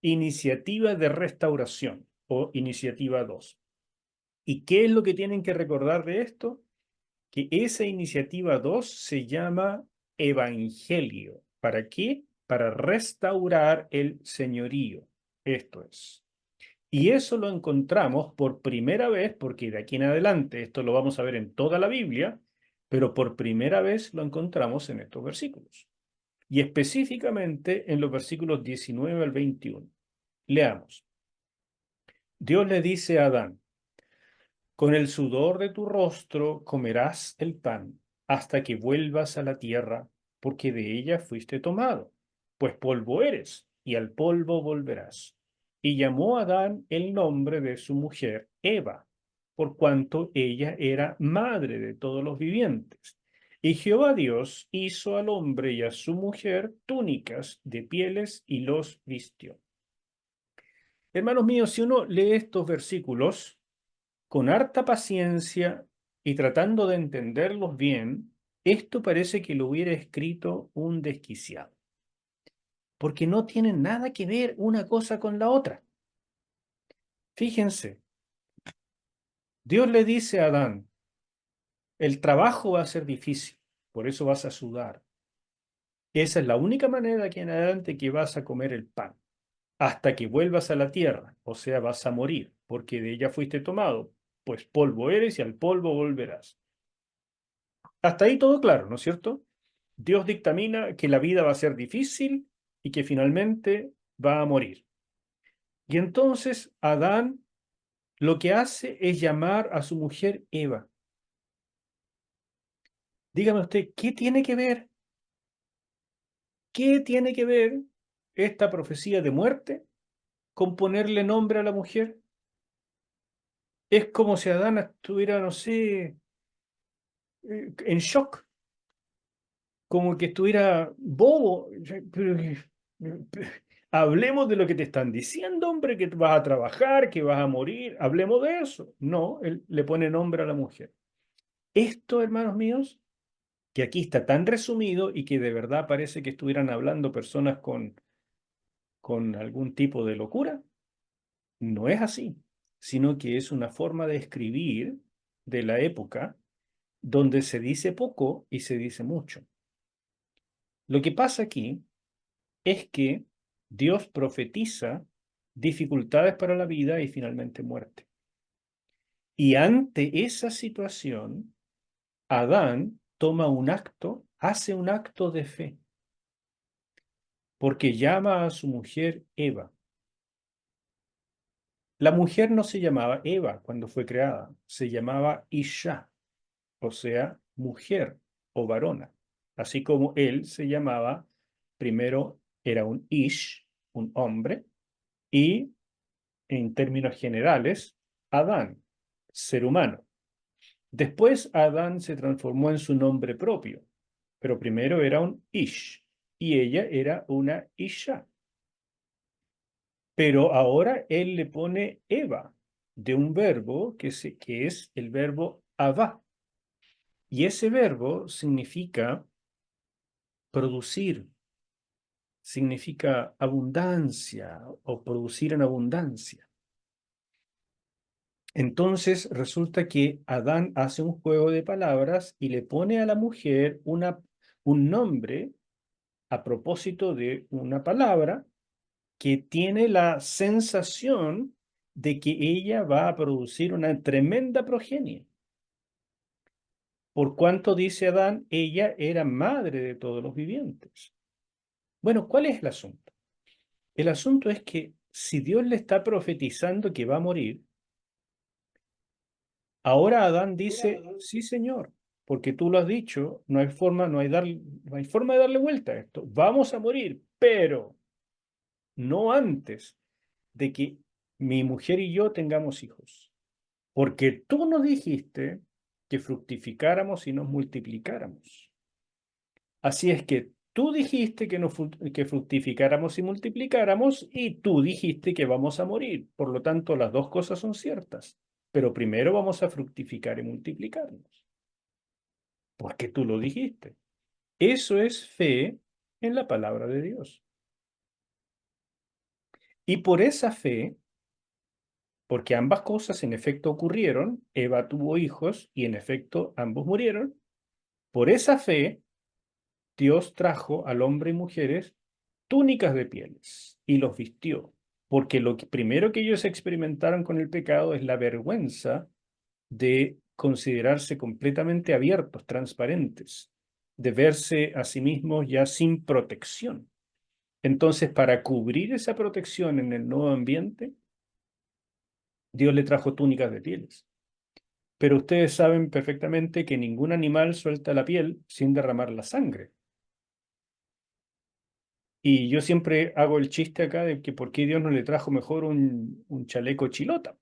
[SPEAKER 1] iniciativa de restauración o iniciativa 2. ¿Y qué es lo que tienen que recordar de esto? Que esa iniciativa 2 se llama evangelio. ¿Para qué? Para restaurar el señorío. Esto es. Y eso lo encontramos por primera vez, porque de aquí en adelante esto lo vamos a ver en toda la Biblia, pero por primera vez lo encontramos en estos versículos. Y específicamente en los versículos 19 al 21. Leamos. Dios le dice a Adán, con el sudor de tu rostro comerás el pan hasta que vuelvas a la tierra, porque de ella fuiste tomado, pues polvo eres, y al polvo volverás. Y llamó a Adán el nombre de su mujer Eva, por cuanto ella era madre de todos los vivientes. Y Jehová Dios hizo al hombre y a su mujer túnicas de pieles y los vistió. Hermanos míos, si uno lee estos versículos, con harta paciencia y tratando de entenderlos bien, esto parece que lo hubiera escrito un desquiciado, porque no tienen nada que ver una cosa con la otra. Fíjense, Dios le dice a Adán, el trabajo va a ser difícil, por eso vas a sudar. Esa es la única manera de aquí en adelante que vas a comer el pan, hasta que vuelvas a la tierra, o sea, vas a morir, porque de ella fuiste tomado, pues polvo eres y al polvo volverás. Hasta ahí todo claro, ¿no es cierto? Dios dictamina que la vida va a ser difícil y que finalmente va a morir. Y entonces Adán lo que hace es llamar a su mujer Eva. Dígame usted, ¿qué tiene que ver? ¿Qué tiene que ver esta profecía de muerte con ponerle nombre a la mujer? Es como si Adán estuviera, no sé, en shock, como que estuviera bobo. Pero, hablemos de lo que te están diciendo, hombre, que vas a trabajar, que vas a morir. Hablemos de eso. No, él le pone nombre a la mujer. Esto, hermanos míos, que aquí está tan resumido y que de verdad parece que estuvieran hablando personas con algún tipo de locura, no es así, sino que es una forma de escribir de la época donde se dice poco y se dice mucho. Lo que pasa aquí es que Dios profetiza dificultades para la vida y finalmente muerte. Y ante esa situación, Adán toma un acto, hace un acto de fe, porque llama a su mujer Eva. La mujer no se llamaba Eva cuando fue creada, se llamaba Isha, o sea, mujer o varona. Así como él se llamaba, primero era un Ish, un hombre, y en términos generales, Adán, ser humano. Después Adán se transformó en su nombre propio, pero primero era un Ish y ella era una Isha. Pero ahora él le pone Eva de un verbo que es el verbo Avá. Y ese verbo significa producir, significa abundancia o producir en abundancia. Entonces resulta que Adán hace un juego de palabras y le pone a la mujer un nombre a propósito de una palabra que tiene la sensación de que ella va a producir una tremenda progenie. Por cuanto dice Adán, ella era madre de todos los vivientes. Bueno, ¿cuál es el asunto? El asunto es que si Dios le está profetizando que va a morir, ahora Adán dice, sí, Señor, porque tú lo has dicho, no hay forma de darle vuelta a esto. Vamos a morir, pero no antes de que mi mujer y yo tengamos hijos. Porque tú nos dijiste que fructificáramos y nos multiplicáramos. Así es que Tú dijiste que, que fructificáramos y multiplicáramos, y tú dijiste que vamos a morir. Por lo tanto, las dos cosas son ciertas. Pero primero vamos a fructificar y multiplicarnos. Porque tú lo dijiste. Eso es fe en la palabra de Dios. Y por esa fe, porque ambas cosas en efecto ocurrieron, Eva tuvo hijos y en efecto ambos murieron, por esa fe Dios trajo al hombre y mujeres túnicas de pieles y los vistió, porque lo primero que ellos experimentaron con el pecado es la vergüenza de considerarse completamente abiertos, transparentes, de verse a sí mismos ya sin protección. Entonces, para cubrir esa protección en el nuevo ambiente, Dios le trajo túnicas de pieles. Pero ustedes saben perfectamente que ningún animal suelta la piel sin derramar la sangre. Y yo siempre hago el chiste acá de que por qué Dios no le trajo mejor un chaleco chilota,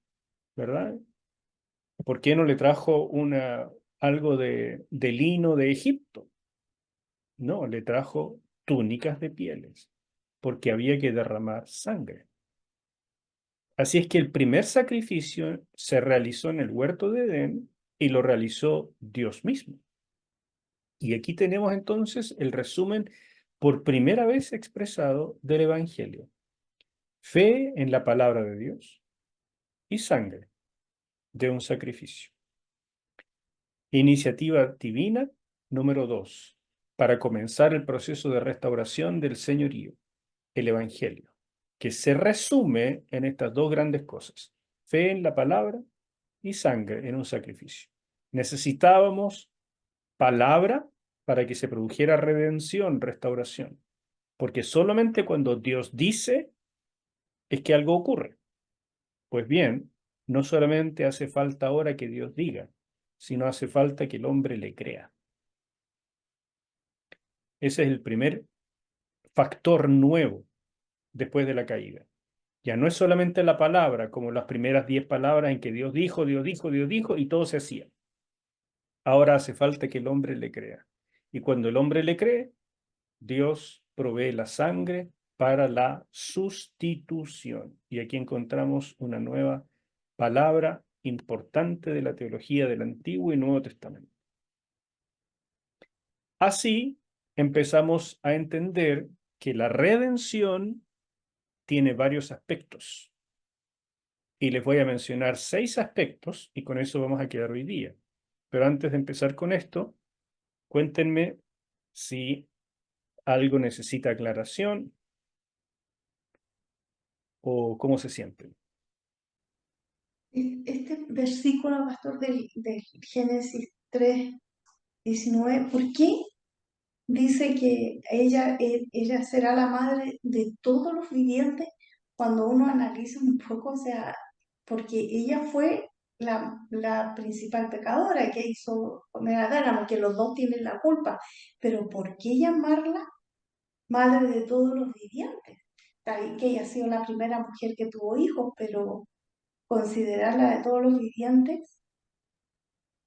[SPEAKER 1] ¿verdad? ¿Por qué no le trajo algo de lino de Egipto? No, le trajo túnicas de pieles, porque había que derramar sangre. Así es que el primer sacrificio se realizó en el huerto de Edén y lo realizó Dios mismo. Y aquí tenemos entonces el resumen por primera vez expresado del Evangelio. Fe en la palabra de Dios y sangre de un sacrificio. Iniciativa divina número 2, para comenzar el proceso de restauración del señorío, el Evangelio, que se resume en estas dos grandes cosas: fe en la palabra y sangre en un sacrificio. Necesitábamos palabra para que se produjera redención, restauración, porque solamente cuando Dios dice es que algo ocurre. Pues bien, no solamente hace falta ahora que Dios diga, sino hace falta que el hombre le crea. Ese es el primer factor nuevo después de la caída. Ya no es solamente la palabra, como las primeras 10 palabras en que Dios dijo, Dios dijo, Dios dijo, y todo se hacía. Ahora hace falta que el hombre le crea. Y cuando el hombre le cree, Dios provee la sangre para la sustitución. Y aquí encontramos una nueva palabra importante de la teología del Antiguo y Nuevo Testamento. Así empezamos a entender que la redención tiene varios aspectos. Y les voy a mencionar 6 aspectos y con eso vamos a quedar hoy día. Pero antes de empezar con esto, cuéntenme si algo necesita aclaración o cómo se sienten.
[SPEAKER 2] Este versículo, pastor, del Génesis 3:19, ¿por qué dice que ella será la madre de todos los vivientes? Cuando uno analiza un poco, o sea, porque ella fue la principal pecadora que hizo comer a Adán, aunque los dos tienen la culpa, pero ¿por qué llamarla madre de todos los vivientes? Está bien que ella ha sido la primera mujer que tuvo hijos, pero considerarla de todos los vivientes.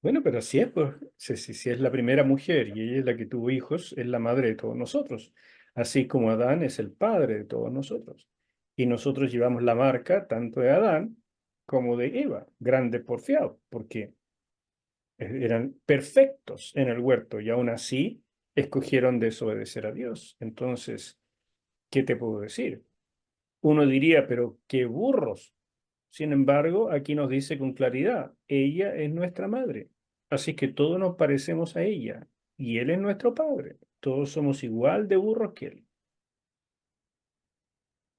[SPEAKER 1] Bueno, pero así es, pues, si es la primera mujer y ella es la que tuvo hijos, es la madre de todos nosotros, así como Adán es el padre de todos nosotros. Y nosotros llevamos la marca tanto de Adán como de Eva, grandes porfiados, porque eran perfectos en el huerto y aún así escogieron desobedecer a Dios. Entonces, ¿qué te puedo decir? Uno diría, pero qué burros. Sin embargo, aquí nos dice con claridad, ella es nuestra madre. Así que todos nos parecemos a ella y él es nuestro padre. Todos somos igual de burros que él.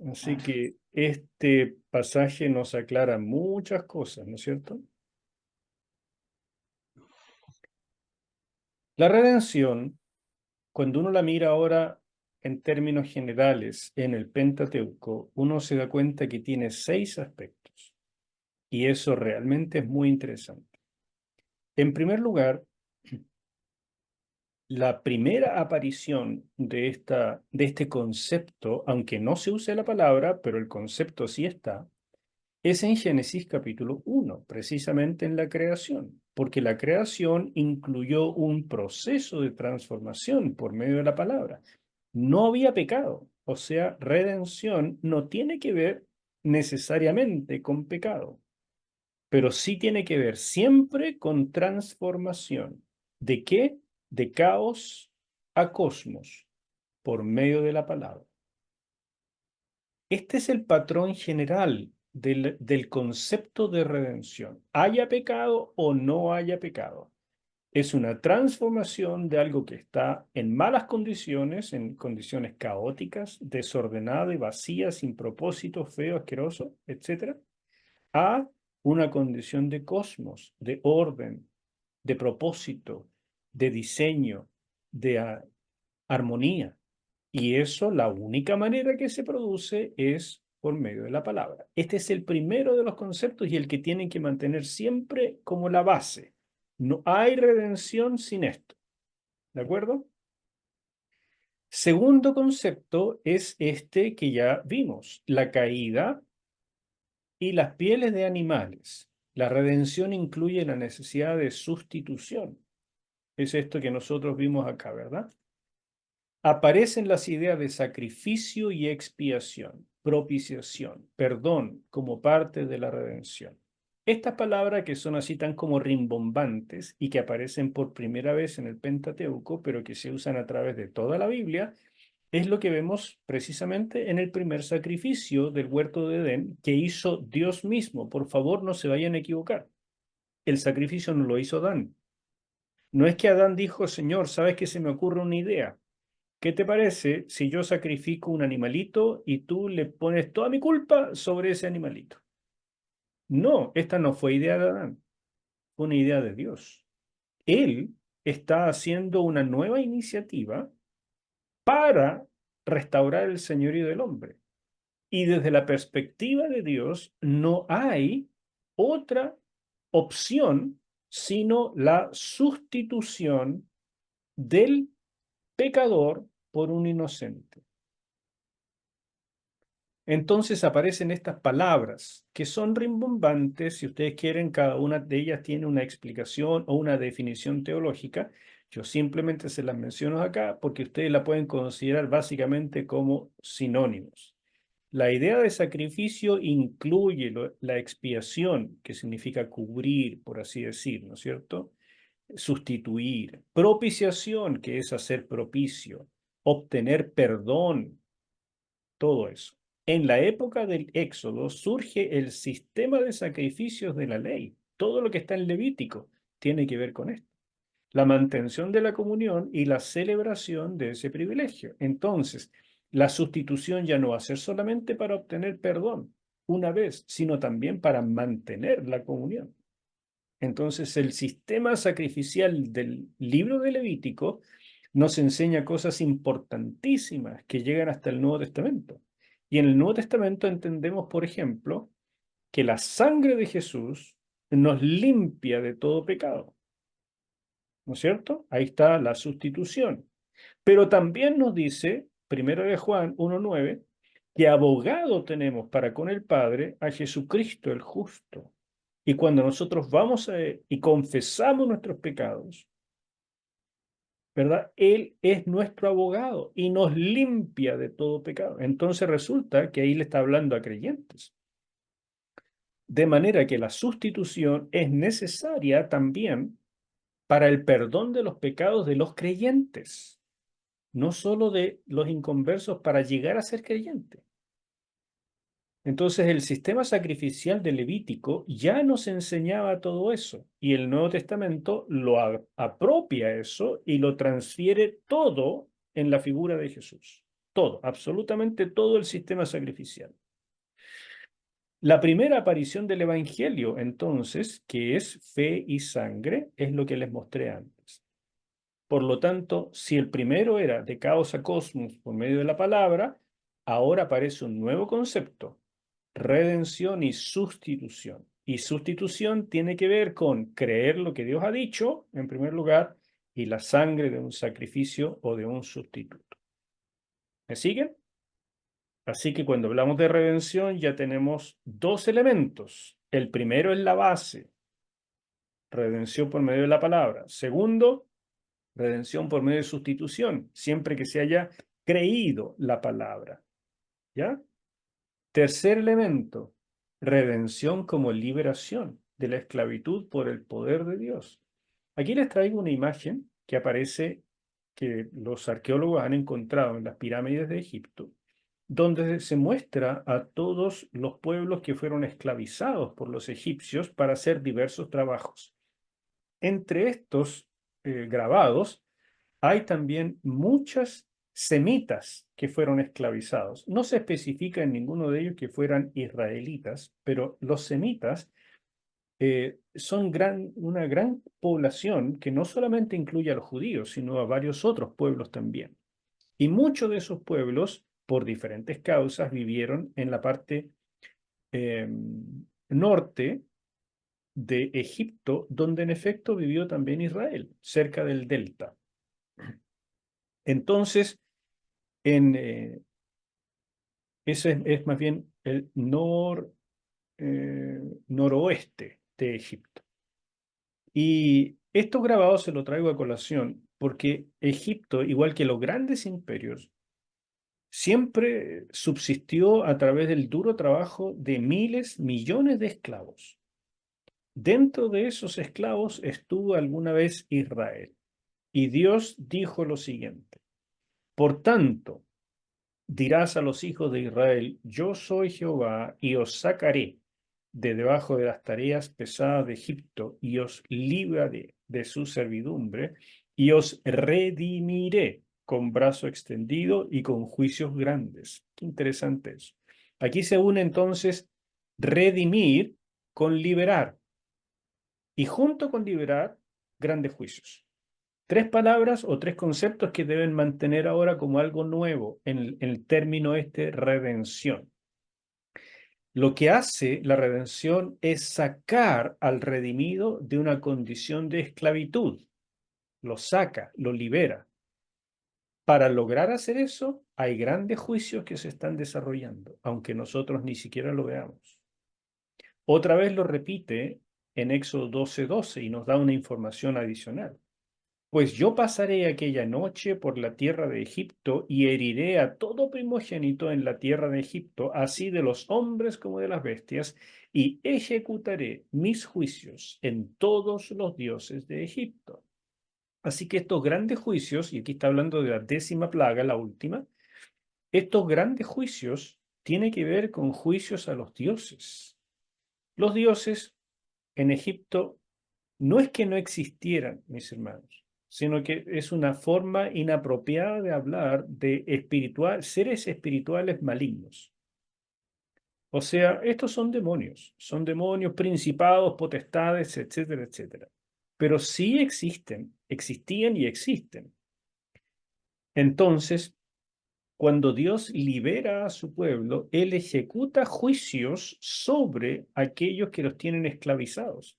[SPEAKER 1] Así que este pasaje nos aclara muchas cosas, ¿no es cierto? La redención, cuando uno la mira ahora en términos generales en el Pentateuco, uno se da cuenta que tiene 6 aspectos. Y eso realmente es muy interesante. En primer lugar, la primera aparición de este concepto, aunque no se use la palabra, pero el concepto sí está, es en Génesis capítulo 1, precisamente en la creación, porque la creación incluyó un proceso de transformación por medio de la palabra. no había pecado. O sea, redención no tiene que ver necesariamente con pecado, pero sí tiene que ver siempre con transformación. ¿De qué? De caos a cosmos, por medio de la palabra. Este es el patrón general del concepto de redención. Haya pecado o no haya pecado. Es una transformación de algo que está en malas condiciones, en condiciones caóticas, desordenadas y vacías, sin propósito, feo, asqueroso, etcétera, a una condición de cosmos, de orden, de propósito, de diseño, de armonía. Y eso, la única manera que se produce es por medio de la palabra. Este es el primero de los conceptos y el que tienen que mantener siempre como la base. No hay redención sin esto. ¿De acuerdo? Segundo concepto es este que ya vimos, la caída y las pieles de animales. La redención incluye la necesidad de sustitución. Es esto que nosotros vimos acá, ¿verdad? Aparecen las ideas de sacrificio y expiación, propiciación, perdón como parte de la redención. Estas palabras que son así tan como rimbombantes y que aparecen por primera vez en el Pentateuco, pero que se usan a través de toda la Biblia, es lo que vemos precisamente en el primer sacrificio del huerto de Edén que hizo Dios mismo. Por favor, no se vayan a equivocar. El sacrificio no lo hizo Adán. No es que Adán dijo, Señor, ¿sabes que se me ocurre una idea? ¿Qué te parece si yo sacrifico un animalito y tú le pones toda mi culpa sobre ese animalito? No, esta no fue idea de Adán, fue una idea de Dios. Él está haciendo una nueva iniciativa para restaurar el señorío del hombre. Y desde la perspectiva de Dios, no hay otra opción sino la sustitución del pecador por un inocente. Entonces aparecen estas palabras que son rimbombantes. Si ustedes quieren, cada una de ellas tiene una explicación o una definición teológica. Yo simplemente se las menciono acá porque ustedes la pueden considerar básicamente como sinónimos. La idea de sacrificio incluye la expiación, que significa cubrir, por así decir, ¿no es cierto? Sustituir. Propiciación, que es hacer propicio. Obtener perdón, todo eso. En la época del Éxodo surge el sistema de sacrificios de la ley. Todo lo que está en Levítico tiene que ver con esto. La mantención de la comunión y la celebración de ese privilegio. Entonces, la sustitución ya no va a ser solamente para obtener perdón una vez, sino también para mantener la comunión. Entonces, el sistema sacrificial del libro de Levítico nos enseña cosas importantísimas que llegan hasta el Nuevo Testamento. Y en el Nuevo Testamento entendemos, por ejemplo, que la sangre de Jesús nos limpia de todo pecado. ¿No es cierto? Ahí está la sustitución. Pero también nos dice, primero de Juan 1:9, que abogado tenemos para con el Padre a Jesucristo el justo. Y cuando nosotros vamos a Él y confesamos nuestros pecados, ¿verdad? Él es nuestro abogado y nos limpia de todo pecado. Entonces resulta que ahí le está hablando a creyentes. De manera que la sustitución es necesaria también para el perdón de los pecados de los creyentes, no solo de los inconversos para llegar a ser creyentes. Entonces el sistema sacrificial de Levítico ya nos enseñaba todo eso y el Nuevo Testamento lo apropia eso y lo transfiere todo en la figura de Jesús. Todo, absolutamente todo el sistema sacrificial. La primera aparición del Evangelio, entonces, que es fe y sangre, es lo que les mostré antes. Por lo tanto, si el primero era de caos a cosmos por medio de la palabra, ahora aparece un nuevo concepto, redención y sustitución. Y sustitución tiene que ver con creer lo que Dios ha dicho, en primer lugar, y la sangre de un sacrificio o de un sustituto. ¿Me siguen? Así que cuando hablamos de redención ya tenemos dos elementos. El primero es la base, redención por medio de la palabra. Segundo, redención por medio de sustitución, siempre que se haya creído la palabra. ¿Ya? Tercer elemento, redención como liberación de la esclavitud por el poder de Dios. Aquí les traigo una imagen que aparece, que los arqueólogos han encontrado en las pirámides de Egipto, donde se muestra a todos los pueblos que fueron esclavizados por los egipcios para hacer diversos trabajos. Entre estos grabados hay también muchas semitas que fueron esclavizados. No se especifica en ninguno de ellos que fueran israelitas, pero los semitas son una gran población que no solamente incluye a los judíos, sino a varios otros pueblos también. Y muchos de esos pueblos, por diferentes causas, vivieron en la parte eh, norte de Egipto, donde en efecto vivió también Israel, cerca del delta. Entonces, en, ese es más bien el noroeste de Egipto. Y estos grabados se lo traigo a colación porque Egipto, igual que los grandes imperios, siempre subsistió a través del duro trabajo de miles, millones de esclavos. Dentro de esos esclavos estuvo alguna vez Israel. Y Dios dijo lo siguiente: por tanto, dirás a los hijos de Israel, yo soy Jehová y os sacaré de debajo de las tareas pesadas de Egipto y os libraré de su servidumbre y os redimiré con brazo extendido y con juicios grandes. Qué interesante eso. Aquí se une entonces redimir con liberar y junto con liberar, grandes juicios. Tres palabras o tres conceptos que deben mantener ahora como algo nuevo en el término redención. Lo que hace la redención es sacar al redimido de una condición de esclavitud. Lo saca, lo libera. Para lograr hacer eso, hay grandes juicios que se están desarrollando, aunque nosotros ni siquiera lo veamos. Otra vez lo repite en Éxodo 12:12 y nos da una información adicional. Pues yo pasaré aquella noche por la tierra de Egipto y heriré a todo primogénito en la tierra de Egipto, así de los hombres como de las bestias, y ejecutaré mis juicios en todos los dioses de Egipto. Así que estos grandes juicios, y aquí está hablando de la 10ª plaga, la última, estos grandes juicios tienen que ver con juicios a los dioses. Los dioses en Egipto no es que no existieran, mis hermanos, sino que es una forma inapropiada de hablar de seres espirituales malignos. O sea, estos son demonios, principados, potestades, etcétera, etcétera. Pero sí existen, existían y existen. Entonces, cuando Dios libera a su pueblo, Él ejecuta juicios sobre aquellos que los tienen esclavizados.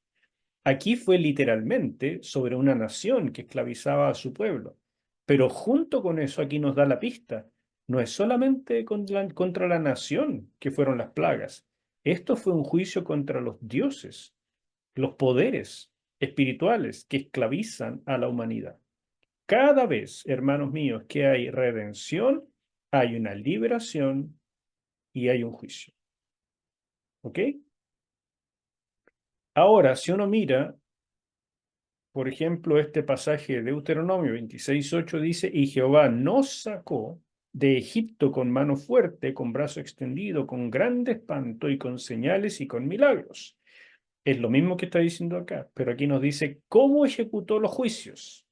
[SPEAKER 1] Aquí fue literalmente sobre una nación que esclavizaba a su pueblo. Pero junto con eso, aquí nos da la pista. No es solamente contra la nación que fueron las plagas. Esto fue un juicio contra los dioses, los poderes espirituales que esclavizan a la humanidad. Cada vez, hermanos míos, que hay redención, hay una liberación y hay un juicio. ¿Ok? Ahora, si uno mira, por ejemplo, este pasaje de Deuteronomio 26:8 dice, y Jehová nos sacó de Egipto con mano fuerte, con brazo extendido, con grande espanto y con señales y con milagros. Es lo mismo que está diciendo acá, pero aquí nos dice cómo ejecutó los juicios.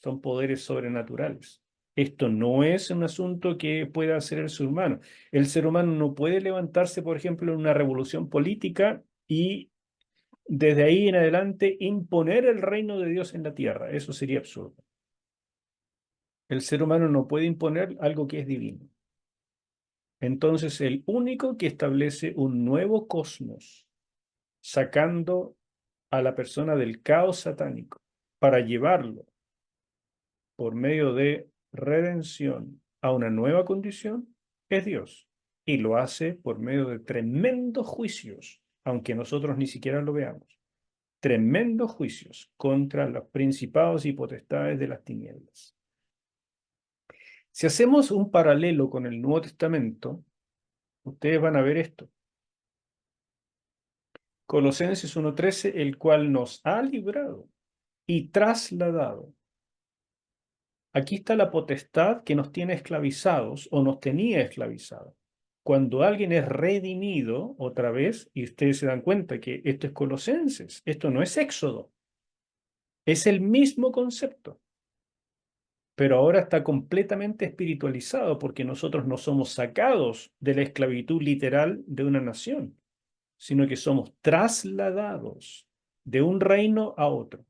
[SPEAKER 1] Son poderes sobrenaturales. Esto no es un asunto que pueda hacer el ser humano. El ser humano no puede levantarse, por ejemplo, en una revolución política y desde ahí en adelante imponer el reino de Dios en la tierra. Eso sería absurdo. El ser humano no puede imponer algo que es divino. Entonces, el único que establece un nuevo cosmos, sacando a la persona del caos satánico para llevarlo por medio de redención a una nueva condición, es Dios. Y lo hace por medio de tremendos juicios, aunque nosotros ni siquiera lo veamos. Tremendos juicios contra los principados y potestades de las tinieblas. Si hacemos un paralelo con el Nuevo Testamento, ustedes van a ver esto. Colosenses 1:13, el cual nos ha librado y trasladado. Aquí está la potestad que nos tiene esclavizados o nos tenía esclavizados. Cuando alguien es redimido, otra vez, y ustedes se dan cuenta que esto es Colosenses, esto no es Éxodo, es el mismo concepto, pero ahora está completamente espiritualizado porque nosotros no somos sacados de la esclavitud literal de una nación, sino que somos trasladados de un reino a otro.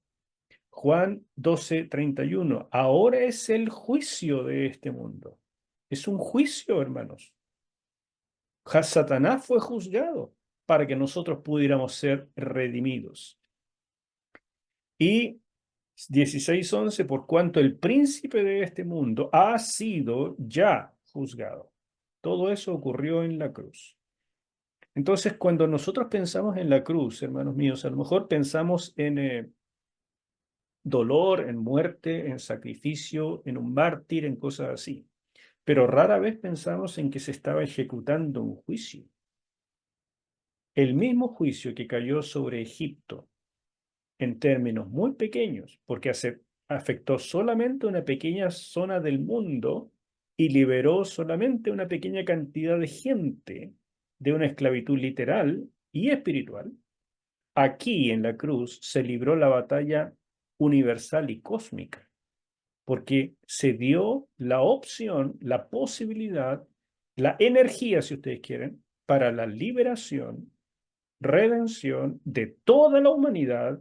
[SPEAKER 1] Juan 12:31. Ahora es el juicio de este mundo. Es un juicio, hermanos. Satanás fue juzgado para que nosotros pudiéramos ser redimidos. Y 16:11, por cuanto el príncipe de este mundo ha sido ya juzgado. Todo eso ocurrió en la cruz. Entonces, cuando nosotros pensamos en la cruz, hermanos míos, a lo mejor pensamos en dolor, en muerte, en sacrificio, en un mártir, en cosas así. Pero rara vez pensamos en que se estaba ejecutando un juicio. El mismo juicio que cayó sobre Egipto en términos muy pequeños, porque afectó solamente una pequeña zona del mundo y liberó solamente una pequeña cantidad de gente de una esclavitud literal y espiritual. Aquí en la cruz se libró la batalla universal y cósmica, porque se dio la opción, la posibilidad, la energía, si ustedes quieren, para la liberación, redención de toda la humanidad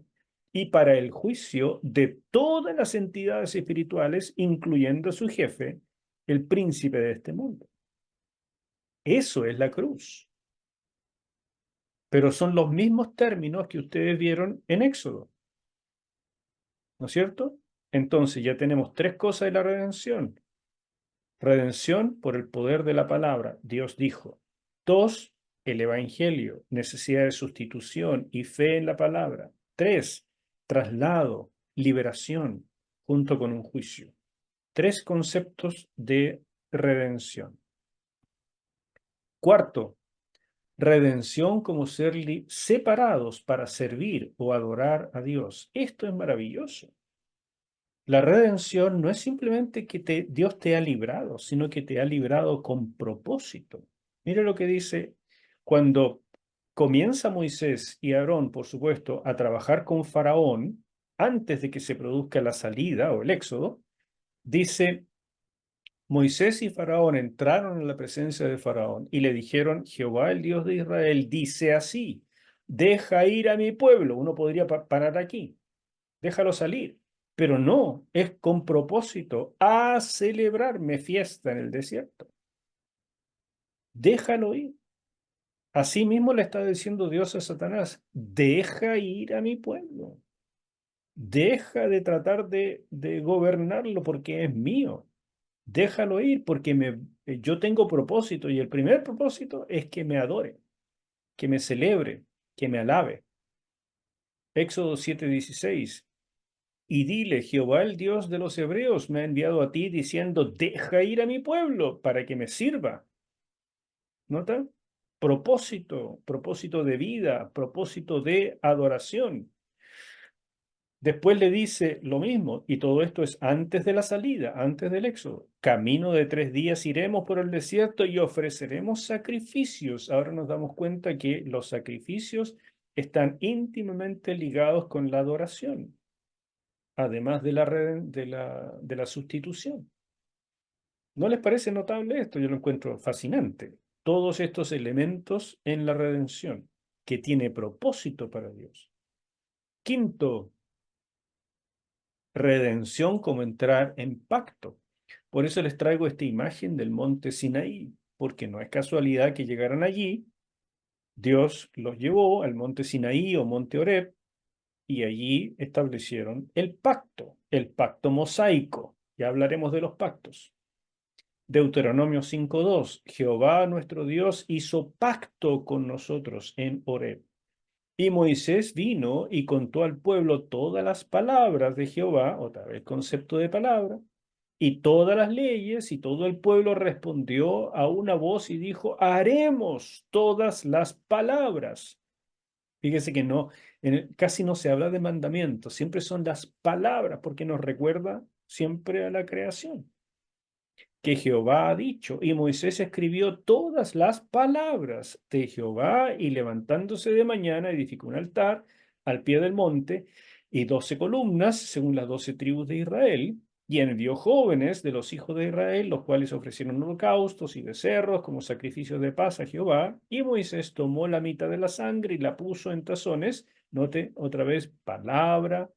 [SPEAKER 1] y para el juicio de todas las entidades espirituales, incluyendo a su jefe, el príncipe de este mundo. Eso es la cruz. Pero son los mismos términos que ustedes vieron en Éxodo, ¿no es cierto? Entonces ya tenemos tres cosas de la redención. Redención por el poder de la palabra, Dios dijo. Dos, el Evangelio, necesidad de sustitución y fe en la palabra. Tres, traslado, liberación, junto con un juicio. Tres conceptos de redención. Cuarto, redención como ser separados para servir o adorar a Dios. Esto es maravilloso. La redención no es simplemente que Dios te ha librado, sino que te ha librado con propósito. Mire lo que dice cuando comienza Moisés y Aarón, por supuesto, a trabajar con Faraón, antes de que se produzca la salida o el éxodo, dice, Moisés y Faraón entraron en la presencia de Faraón y le dijeron, Jehová, el Dios de Israel, dice así, deja ir a mi pueblo. Uno podría parar aquí, déjalo salir. Pero no, es con propósito a celebrarme fiesta en el desierto. Déjalo ir. Así mismo le está diciendo Dios a Satanás, deja ir a mi pueblo. Deja de tratar de gobernarlo porque es mío. Déjalo ir porque yo tengo propósito y el primer propósito es que me adore, que me celebre, que me alabe. Éxodo 7:16. Y dile, Jehová el Dios de los hebreos me ha enviado a ti diciendo, deja ir a mi pueblo para que me sirva. ¿Nota? Propósito, propósito de vida, propósito de adoración. Después le dice lo mismo, y todo esto es antes de la salida, antes del éxodo. Camino de 3 días iremos por el desierto y ofreceremos sacrificios. Ahora nos damos cuenta que los sacrificios están íntimamente ligados con la adoración, además de la sustitución. ¿No les parece notable esto? Yo lo encuentro fascinante. Todos estos elementos en la redención, que tiene propósito para Dios. Quinto, redención como entrar en pacto. Por eso les traigo esta imagen del monte Sinaí, porque no es casualidad que llegaran allí. Dios los llevó al monte Sinaí o monte Horeb y allí establecieron el pacto mosaico. Ya hablaremos de los pactos. Deuteronomio 5:2, Jehová nuestro Dios hizo pacto con nosotros en Horeb. Y Moisés vino y contó al pueblo todas las palabras de Jehová, otra vez concepto de palabra, Y todas las leyes y todo el pueblo respondió a una voz y dijo, haremos todas las palabras. Fíjese que no, casi no se habla de mandamientos, siempre son las palabras, porque nos recuerda siempre a la creación que Jehová ha dicho. Y Moisés escribió todas las palabras de Jehová y levantándose de mañana edificó un altar al pie del monte y 12 columnas según las 12 tribus de Israel. Y envió jóvenes de los hijos de Israel, los cuales ofrecieron holocaustos y becerros como sacrificios de paz a Jehová. Y Moisés tomó la mitad de la sangre y la puso en tazones. Note otra vez palabra,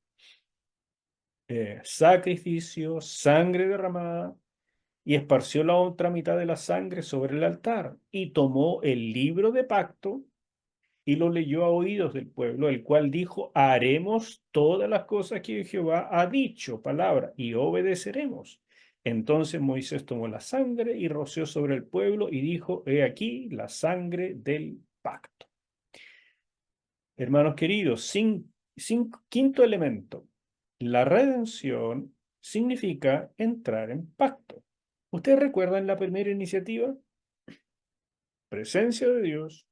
[SPEAKER 1] sacrificio, sangre derramada y esparció la otra mitad de la sangre sobre el altar, y tomó el libro de pacto y lo leyó a oídos del pueblo, el cual dijo, haremos todas las cosas que Jehová ha dicho, palabra, y obedeceremos. Entonces Moisés tomó la sangre y roció sobre el pueblo y dijo, he aquí la sangre del pacto. Hermanos queridos, quinto elemento, la redención significa entrar en pacto. ¿Ustedes recuerdan la primera iniciativa? Presencia de Dios,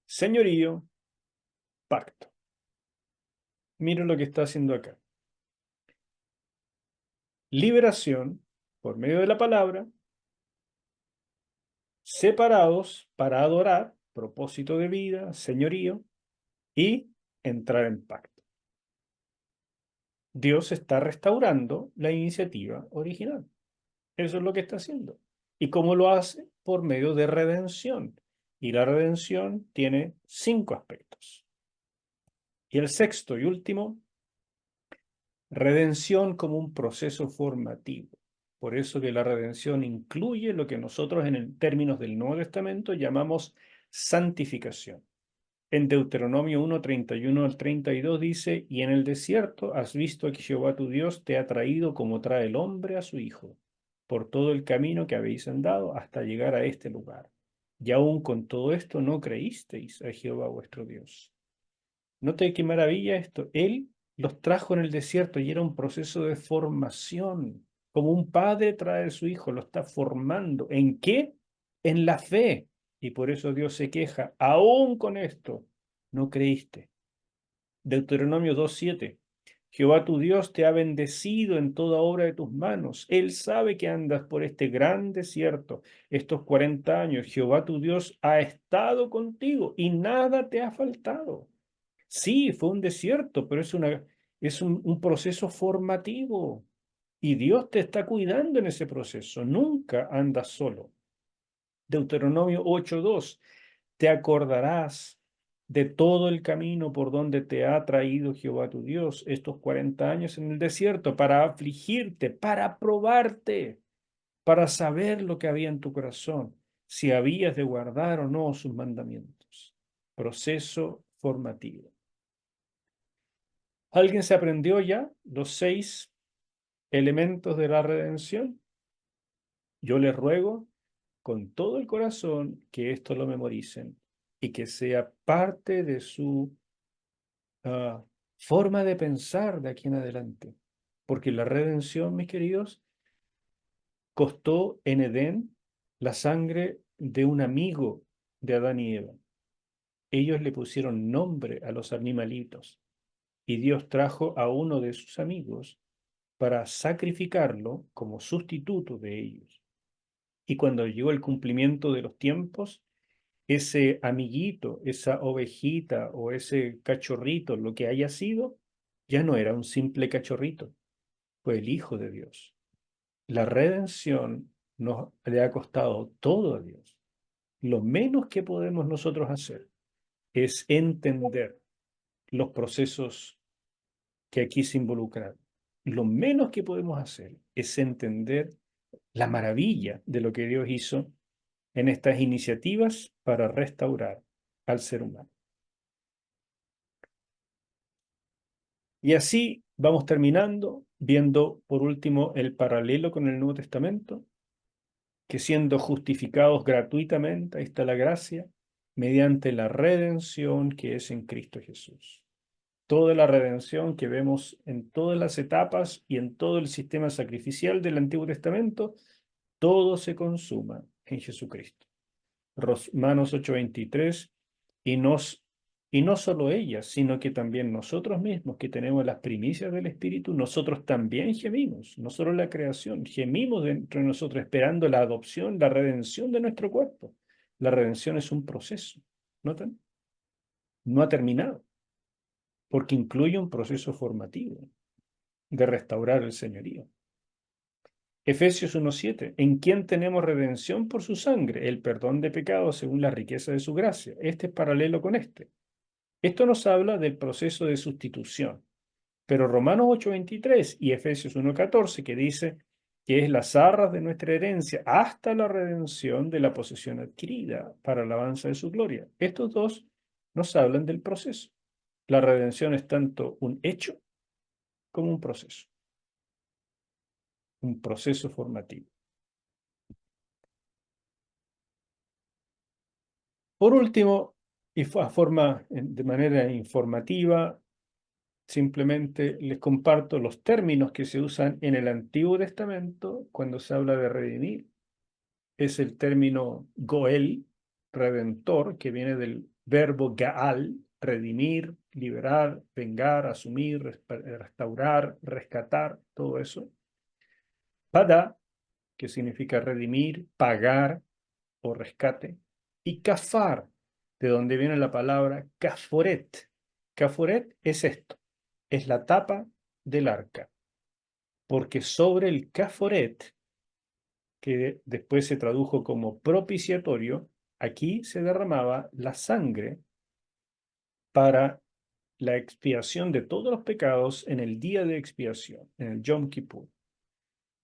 [SPEAKER 1] señorío, pacto. Miren lo que está haciendo acá. Liberación por medio de la palabra, separados para adorar, propósito de vida, señorío, y entrar en pacto. Dios está restaurando la iniciativa original. Eso es lo que está haciendo. ¿Y cómo lo hace? Por medio de redención. Y la redención tiene 5 aspectos. Y el sexto y último, redención como un proceso formativo. Por eso que la redención incluye lo que nosotros en términos del Nuevo Testamento llamamos santificación. En Deuteronomio 1, 31 al 32 dice, y en el desierto has visto que Jehová tu Dios te ha traído como trae el hombre a su hijo, por todo el camino que habéis andado hasta llegar a este lugar. Y aún con todo esto no creísteis a Jehová vuestro Dios. Note qué maravilla esto. Él los trajo en el desierto y era un proceso de formación. Como un padre trae a su hijo, lo está formando. ¿En qué? En la fe. Y por eso Dios se queja. Aún con esto, no creíste. Deuteronomio 2:7. Jehová tu Dios te ha bendecido en toda obra de tus manos. Él sabe que andas por este gran desierto estos 40 años. Jehová tu Dios ha estado contigo y nada te ha faltado. Sí, fue un desierto, pero es un proceso formativo. Y Dios te está cuidando en ese proceso. Nunca andas solo. Deuteronomio 8:2. Te acordarás de todo el camino por donde te ha traído Jehová tu Dios estos 40 años en el desierto para afligirte, para probarte, para saber lo que había en tu corazón, si habías de guardar o no sus mandamientos. Proceso formativo. ¿Alguien se aprendió ya los 6 elementos de la redención? Yo les ruego con todo el corazón que esto lo memoricen y que sea parte de su ah, forma de pensar de aquí en adelante. Porque la redención, mis queridos, costó en Edén la sangre de un amigo de Adán y Eva. Ellos le pusieron nombre a los animalitos y Dios trajo a uno de sus amigos para sacrificarlo como sustituto de ellos. Y cuando llegó el cumplimiento de los tiempos, ese amiguito, esa ovejita o ese cachorrito, lo que haya sido, ya no era un simple cachorrito, fue el Hijo de Dios. La redención nos le ha costado todo a Dios. Lo menos que podemos nosotros hacer es entender los procesos que aquí se involucran. Lo menos que podemos hacer es entender la maravilla de lo que Dios hizo en estas iniciativas para restaurar al ser humano. Y así vamos terminando, viendo por último el paralelo con el Nuevo Testamento, que siendo justificados gratuitamente, ahí está la gracia, mediante la redención que es en Cristo Jesús. Toda la redención que vemos en todas las etapas y en todo el sistema sacrificial del Antiguo Testamento, todo se consuma en Jesucristo. Romanos 8:23, y nos y no solo ellas, sino que también nosotros mismos que tenemos las primicias del Espíritu, nosotros también gemimos, no solo la creación, gemimos dentro de nosotros esperando la adopción, la redención de nuestro cuerpo. La redención es un proceso, ¿notan? No ha terminado, porque incluye un proceso formativo de restaurar el señorío. Efesios 1:7, en quien tenemos redención por su sangre, el perdón de pecados según la riqueza de su gracia. Este es paralelo con este. Esto nos habla del proceso de sustitución. Pero Romanos 8:23 y Efesios 1:14, que dice que es las arras de nuestra herencia hasta la redención de la posesión adquirida para la alabanza de su gloria. Estos dos nos hablan del proceso. La redención es tanto un hecho como un proceso formativo. Por último, y de manera informativa, simplemente les comparto los términos que se usan en el Antiguo Testamento cuando se habla de redimir. Es el término goel, redentor, que viene del verbo gaal, redimir, liberar, vengar, asumir, restaurar, rescatar, todo eso. Pada, que significa redimir, pagar o rescate. Y kafar, de donde viene la palabra caforet. Caforet es esto, es la tapa del arca, porque sobre el caforet, que después se tradujo como propiciatorio, aquí se derramaba la sangre para la expiación de todos los pecados en el día de expiación, en el Yom Kippur.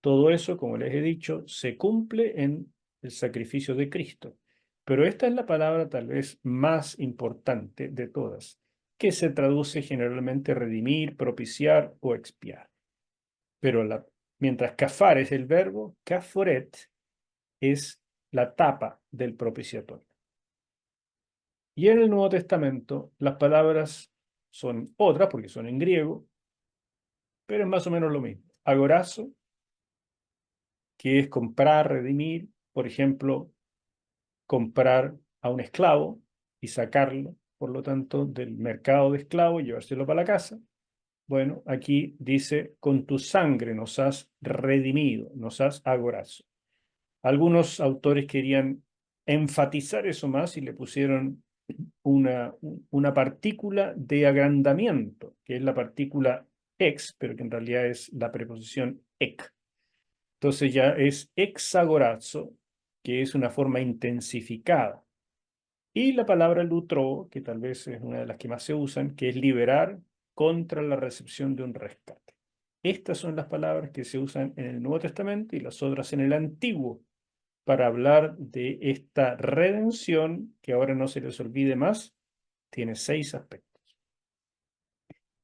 [SPEAKER 1] Todo eso, como les he dicho, se cumple en el sacrificio de Cristo. Pero esta es la palabra tal vez más importante de todas, que se traduce generalmente redimir, propiciar o expiar. Pero mientras kafar es el verbo, kaforet es la tapa del propiciatorio. Y en el Nuevo Testamento las palabras son otras, porque son en griego, pero es más o menos lo mismo. Agorazo, que es comprar, redimir, por ejemplo, comprar a un esclavo y sacarlo, por lo tanto, del mercado de esclavos y llevárselo para la casa. Bueno, aquí dice, con tu sangre nos has redimido, nos has agorazo. Algunos autores querían enfatizar eso más y le pusieron una, una partícula de agrandamiento, que es la partícula ex, pero que en realidad es la preposición ec. Entonces ya es hexagorazo, que es una forma intensificada. Y la palabra lutro, que tal vez es una de las que más se usan, que es liberar contra la recepción de un rescate. Estas son las palabras que se usan en el Nuevo Testamento y las otras en el Antiguo para hablar de esta redención que ahora no se les olvide más, tiene 6 aspectos.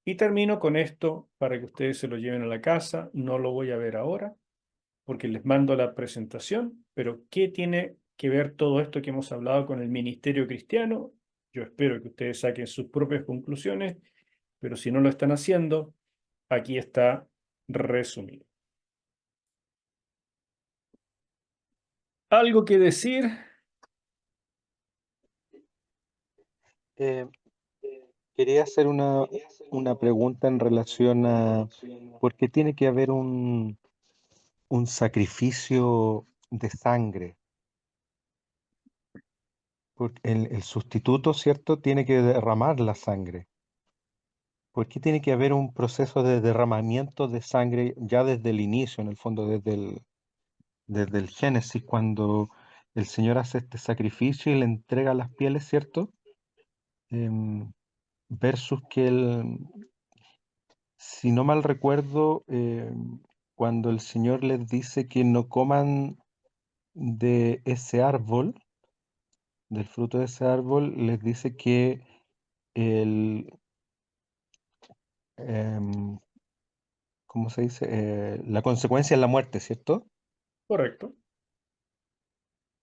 [SPEAKER 1] Y termino con esto para que ustedes se lo lleven a la casa. No lo voy a ver ahora porque les mando la presentación, pero ¿qué tiene que ver todo esto que hemos hablado con el ministerio cristiano? Yo espero que ustedes saquen sus propias conclusiones, pero si no lo están haciendo, aquí está resumido. ¿Algo que decir?
[SPEAKER 3] Eh, Quería hacer una pregunta en relación a por qué tiene que haber un sacrificio de sangre. Porque el sustituto, ¿cierto? Tiene que derramar la sangre. ¿Por qué tiene que haber un proceso de derramamiento de sangre ya desde el inicio, en el fondo, desde el Génesis, cuando el Señor hace este sacrificio y le entrega las pieles, ¿cierto? Versus que si no mal recuerdo, cuando el Señor les dice que no coman de ese árbol, del fruto de ese árbol, les dice que el, em, ¿cómo se dice? La consecuencia es la muerte, ¿cierto?
[SPEAKER 1] Correcto.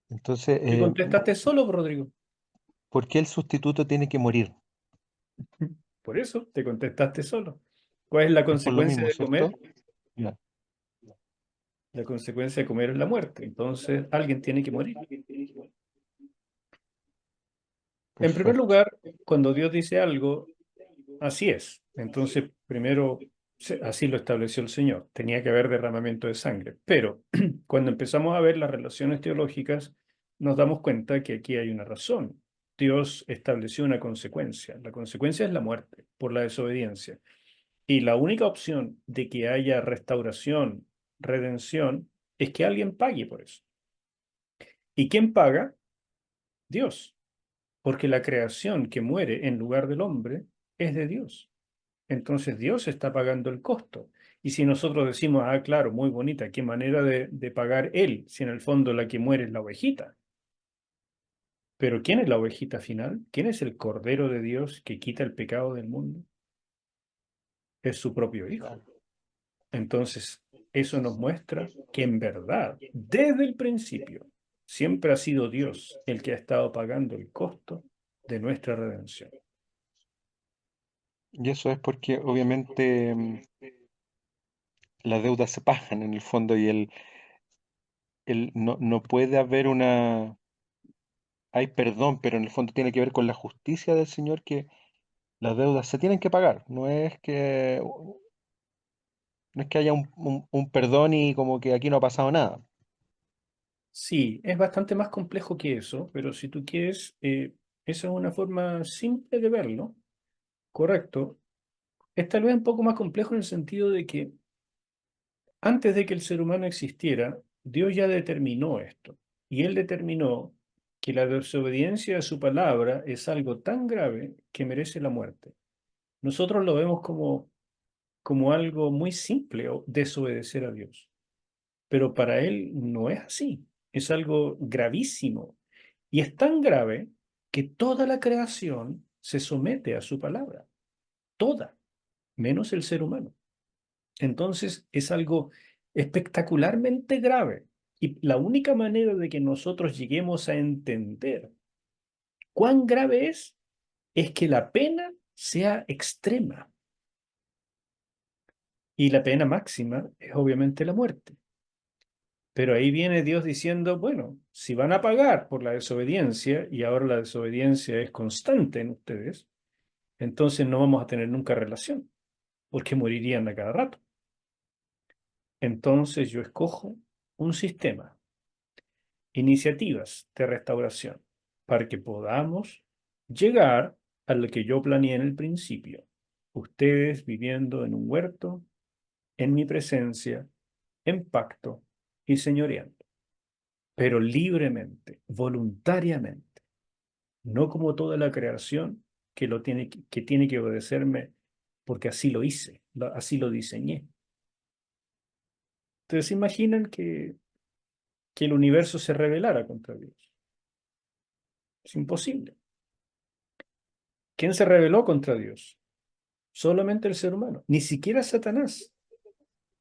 [SPEAKER 3] Entonces,
[SPEAKER 1] ¿Me contestaste solo, Rodrigo?
[SPEAKER 3] ¿por qué el sustituto tiene que morir?
[SPEAKER 1] Por eso te contestaste solo. ¿Cuál es la
[SPEAKER 3] Es por lo
[SPEAKER 1] consecuencia
[SPEAKER 3] mismo,
[SPEAKER 1] de comer?
[SPEAKER 3] ¿cierto? Ya,
[SPEAKER 1] La consecuencia de comer es la muerte. Entonces, alguien tiene que morir. En primer
[SPEAKER 3] perfecto.
[SPEAKER 1] lugar, cuando Dios dice algo, así es. Entonces, primero, así lo estableció el Señor. Tenía que haber derramamiento de sangre. Pero cuando empezamos a ver las relaciones teológicas, nos damos cuenta que aquí hay una razón. Dios estableció una consecuencia. La consecuencia es la muerte por la desobediencia. Y la única opción de que haya restauración, redención, es que alguien pague por eso. ¿Y quién paga? Dios. Porque la creación que muere en lugar del hombre es de Dios. Entonces Dios está pagando el costo. Y si nosotros decimos, ah, claro, muy bonita, qué manera de pagar Él, si en el fondo la que muere es la ovejita. Pero ¿quién es la ovejita final? ¿Quién es el Cordero de Dios que quita el pecado del mundo? Es su propio Hijo. Entonces, eso nos muestra que en verdad, desde el principio, siempre ha sido Dios el que ha estado pagando el costo de nuestra redención.
[SPEAKER 3] Y eso es porque obviamente las deudas se pagan en el fondo y no puede haber hay perdón, pero en el fondo tiene que ver con la justicia del Señor que las deudas se tienen que pagar. No es que haya un perdón y como que aquí no ha pasado nada.
[SPEAKER 1] Sí, es bastante más complejo que eso, pero si tú quieres, esa es una forma simple de verlo, correcto. Es tal vez un poco más complejo en el sentido de que antes de que el ser humano existiera, Dios ya determinó esto. Y Él determinó que la desobediencia a su palabra es algo tan grave que merece la muerte. Nosotros lo vemos como algo muy simple, o desobedecer a Dios. Pero para Él no es así. Es algo gravísimo. Y es tan grave que toda la creación se somete a su palabra. Toda, menos el ser humano. Entonces es algo espectacularmente grave. Y la única manera de que nosotros lleguemos a entender cuán grave es que la pena sea extrema. Y la pena máxima es obviamente la muerte. Pero ahí viene Dios diciendo, bueno, si van a pagar por la desobediencia, y ahora la desobediencia es constante en ustedes, entonces no vamos a tener nunca relación, porque morirían a cada rato. Entonces yo escojo un sistema, iniciativas de restauración, para que podamos llegar a lo que yo planeé en el principio. Ustedes viviendo en un huerto, en mi presencia, en pacto y señoreando, pero libremente, voluntariamente, no como toda la creación que tiene que obedecerme porque así lo hice, así lo diseñé. Entonces imaginan que el universo se rebelara contra Dios. Es imposible. ¿Quién se rebeló contra Dios? Solamente el ser humano, ni siquiera Satanás.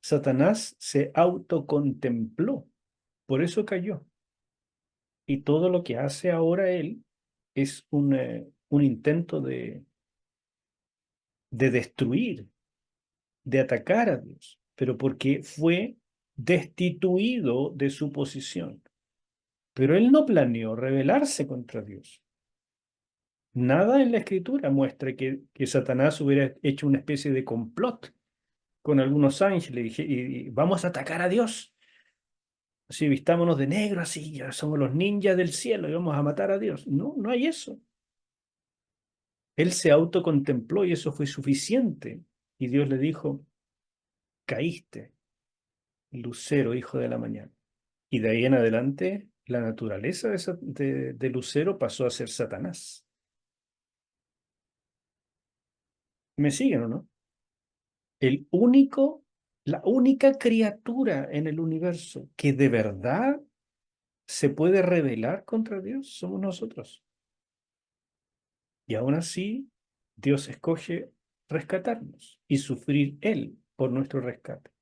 [SPEAKER 1] Satanás se autocontempló, por eso cayó. Y todo lo que hace ahora él es un intento de destruir, de atacar a Dios, pero porque fue destituido de su posición. Pero él no planeó rebelarse contra Dios. Nada en la escritura muestra que Satanás hubiera hecho una especie de complot con algunos ángeles y vamos a atacar a Dios. Así vistámonos de negro, así ya somos los ninjas del cielo y vamos a matar a Dios. No, no hay eso. Él se autocontempló y eso fue suficiente. Y Dios le dijo, caíste, Lucero, hijo de la mañana. Y de ahí en adelante, la naturaleza de Lucero pasó a ser Satanás. ¿Me siguen o no? La única criatura en el universo que de verdad se puede rebelar contra Dios somos nosotros. Y aún así, Dios escoge rescatarnos y sufrir Él por nuestro rescate.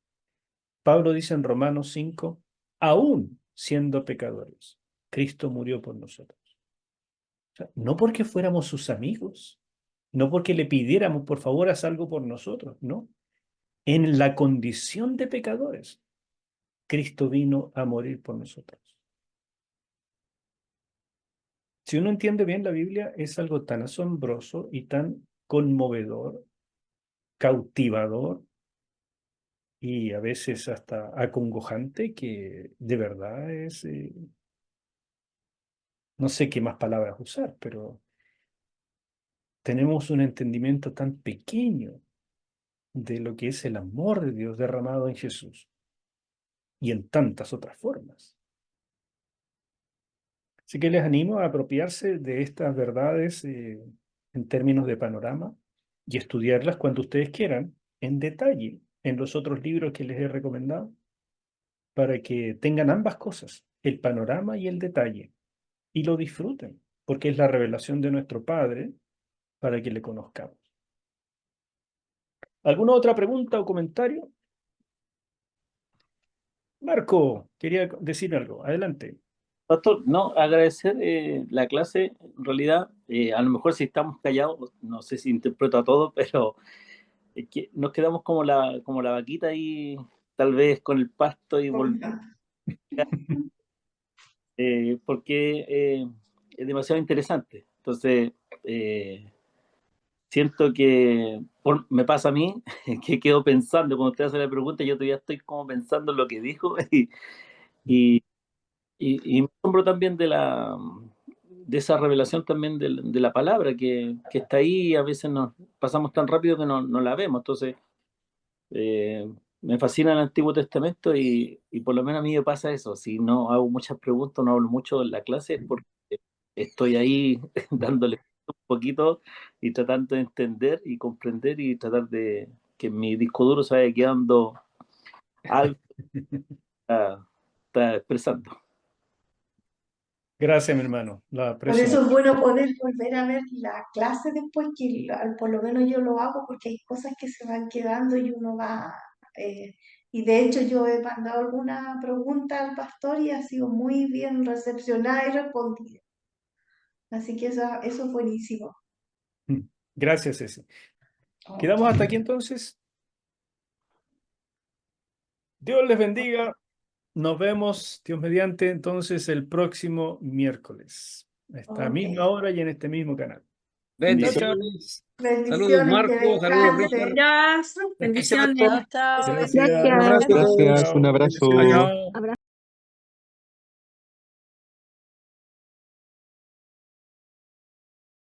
[SPEAKER 1] Pablo dice en Romanos 5, aún siendo pecadores, Cristo murió por nosotros. O sea, no porque fuéramos sus amigos, No porque le pidiéramos, por favor, haz algo por nosotros, no. En la condición de pecadores, Cristo vino a morir por nosotros. Si uno entiende bien la Biblia, es algo tan asombroso y tan conmovedor, cautivador y a veces hasta acongojante que de verdad es, no sé qué más palabras usar, pero tenemos un entendimiento tan pequeño de lo que es el amor de Dios derramado en Jesús y en tantas otras formas. Así que les animo a apropiarse de estas verdades en términos de panorama y estudiarlas cuando ustedes quieran, en detalle, en los otros libros que les he recomendado, para que tengan ambas cosas, el panorama y el detalle, y lo disfruten, porque es la revelación de nuestro Padre para que le conozcamos. ¿Alguna otra pregunta o comentario? Marco, quería decir algo. Adelante.
[SPEAKER 4] Pastor, no, agradecer la clase. En realidad, a lo mejor si estamos callados, no sé si interpreto a todo, pero es que nos quedamos como la vaquita ahí, tal vez con el pasto y volver, porque es demasiado interesante. Entonces, siento que me pasa a mí, que quedo pensando, cuando usted hace la pregunta, yo todavía estoy como pensando en lo que dijo y, y me asombro también de esa revelación también de la palabra que está ahí y a veces nos pasamos tan rápido que no la vemos. Entonces, me fascina el Antiguo Testamento y por lo menos a mí me pasa eso. Si no hago muchas preguntas, no hablo mucho en la clase, es porque estoy ahí dándole un poquito y tratando de entender y comprender y tratar de que mi disco duro se vaya quedando algo que está expresando.
[SPEAKER 1] Gracias, mi hermano. Lo
[SPEAKER 2] Por
[SPEAKER 1] aprecio
[SPEAKER 2] eso es
[SPEAKER 1] mucho.
[SPEAKER 2] bueno poder volver a ver la clase después, que por lo menos yo lo hago, porque hay cosas que se van quedando y uno va... y de hecho yo he mandado alguna pregunta al pastor y ha sido muy bien recepcionada y respondida. Así que eso es buenísimo.
[SPEAKER 1] Gracias, Ceci.
[SPEAKER 2] Ok.
[SPEAKER 1] Quedamos hasta aquí entonces. Dios les bendiga. Nos vemos, Dios mediante, entonces el próximo miércoles. A esta
[SPEAKER 2] Ok.
[SPEAKER 1] misma hora y en este mismo canal. Chao, chao.
[SPEAKER 5] Bendiciones. Saludos,
[SPEAKER 2] Bendiciones, que
[SPEAKER 5] Marco. Saludos,
[SPEAKER 2] descansen.
[SPEAKER 5] Richard.
[SPEAKER 6] Gracias, bendiciones.
[SPEAKER 7] Chao, chao.
[SPEAKER 1] Gracias.
[SPEAKER 5] Un abrazo a todos.
[SPEAKER 3] Gracias, un
[SPEAKER 1] Chao,
[SPEAKER 3] abrazo.
[SPEAKER 1] chao.
[SPEAKER 6] Abrazo.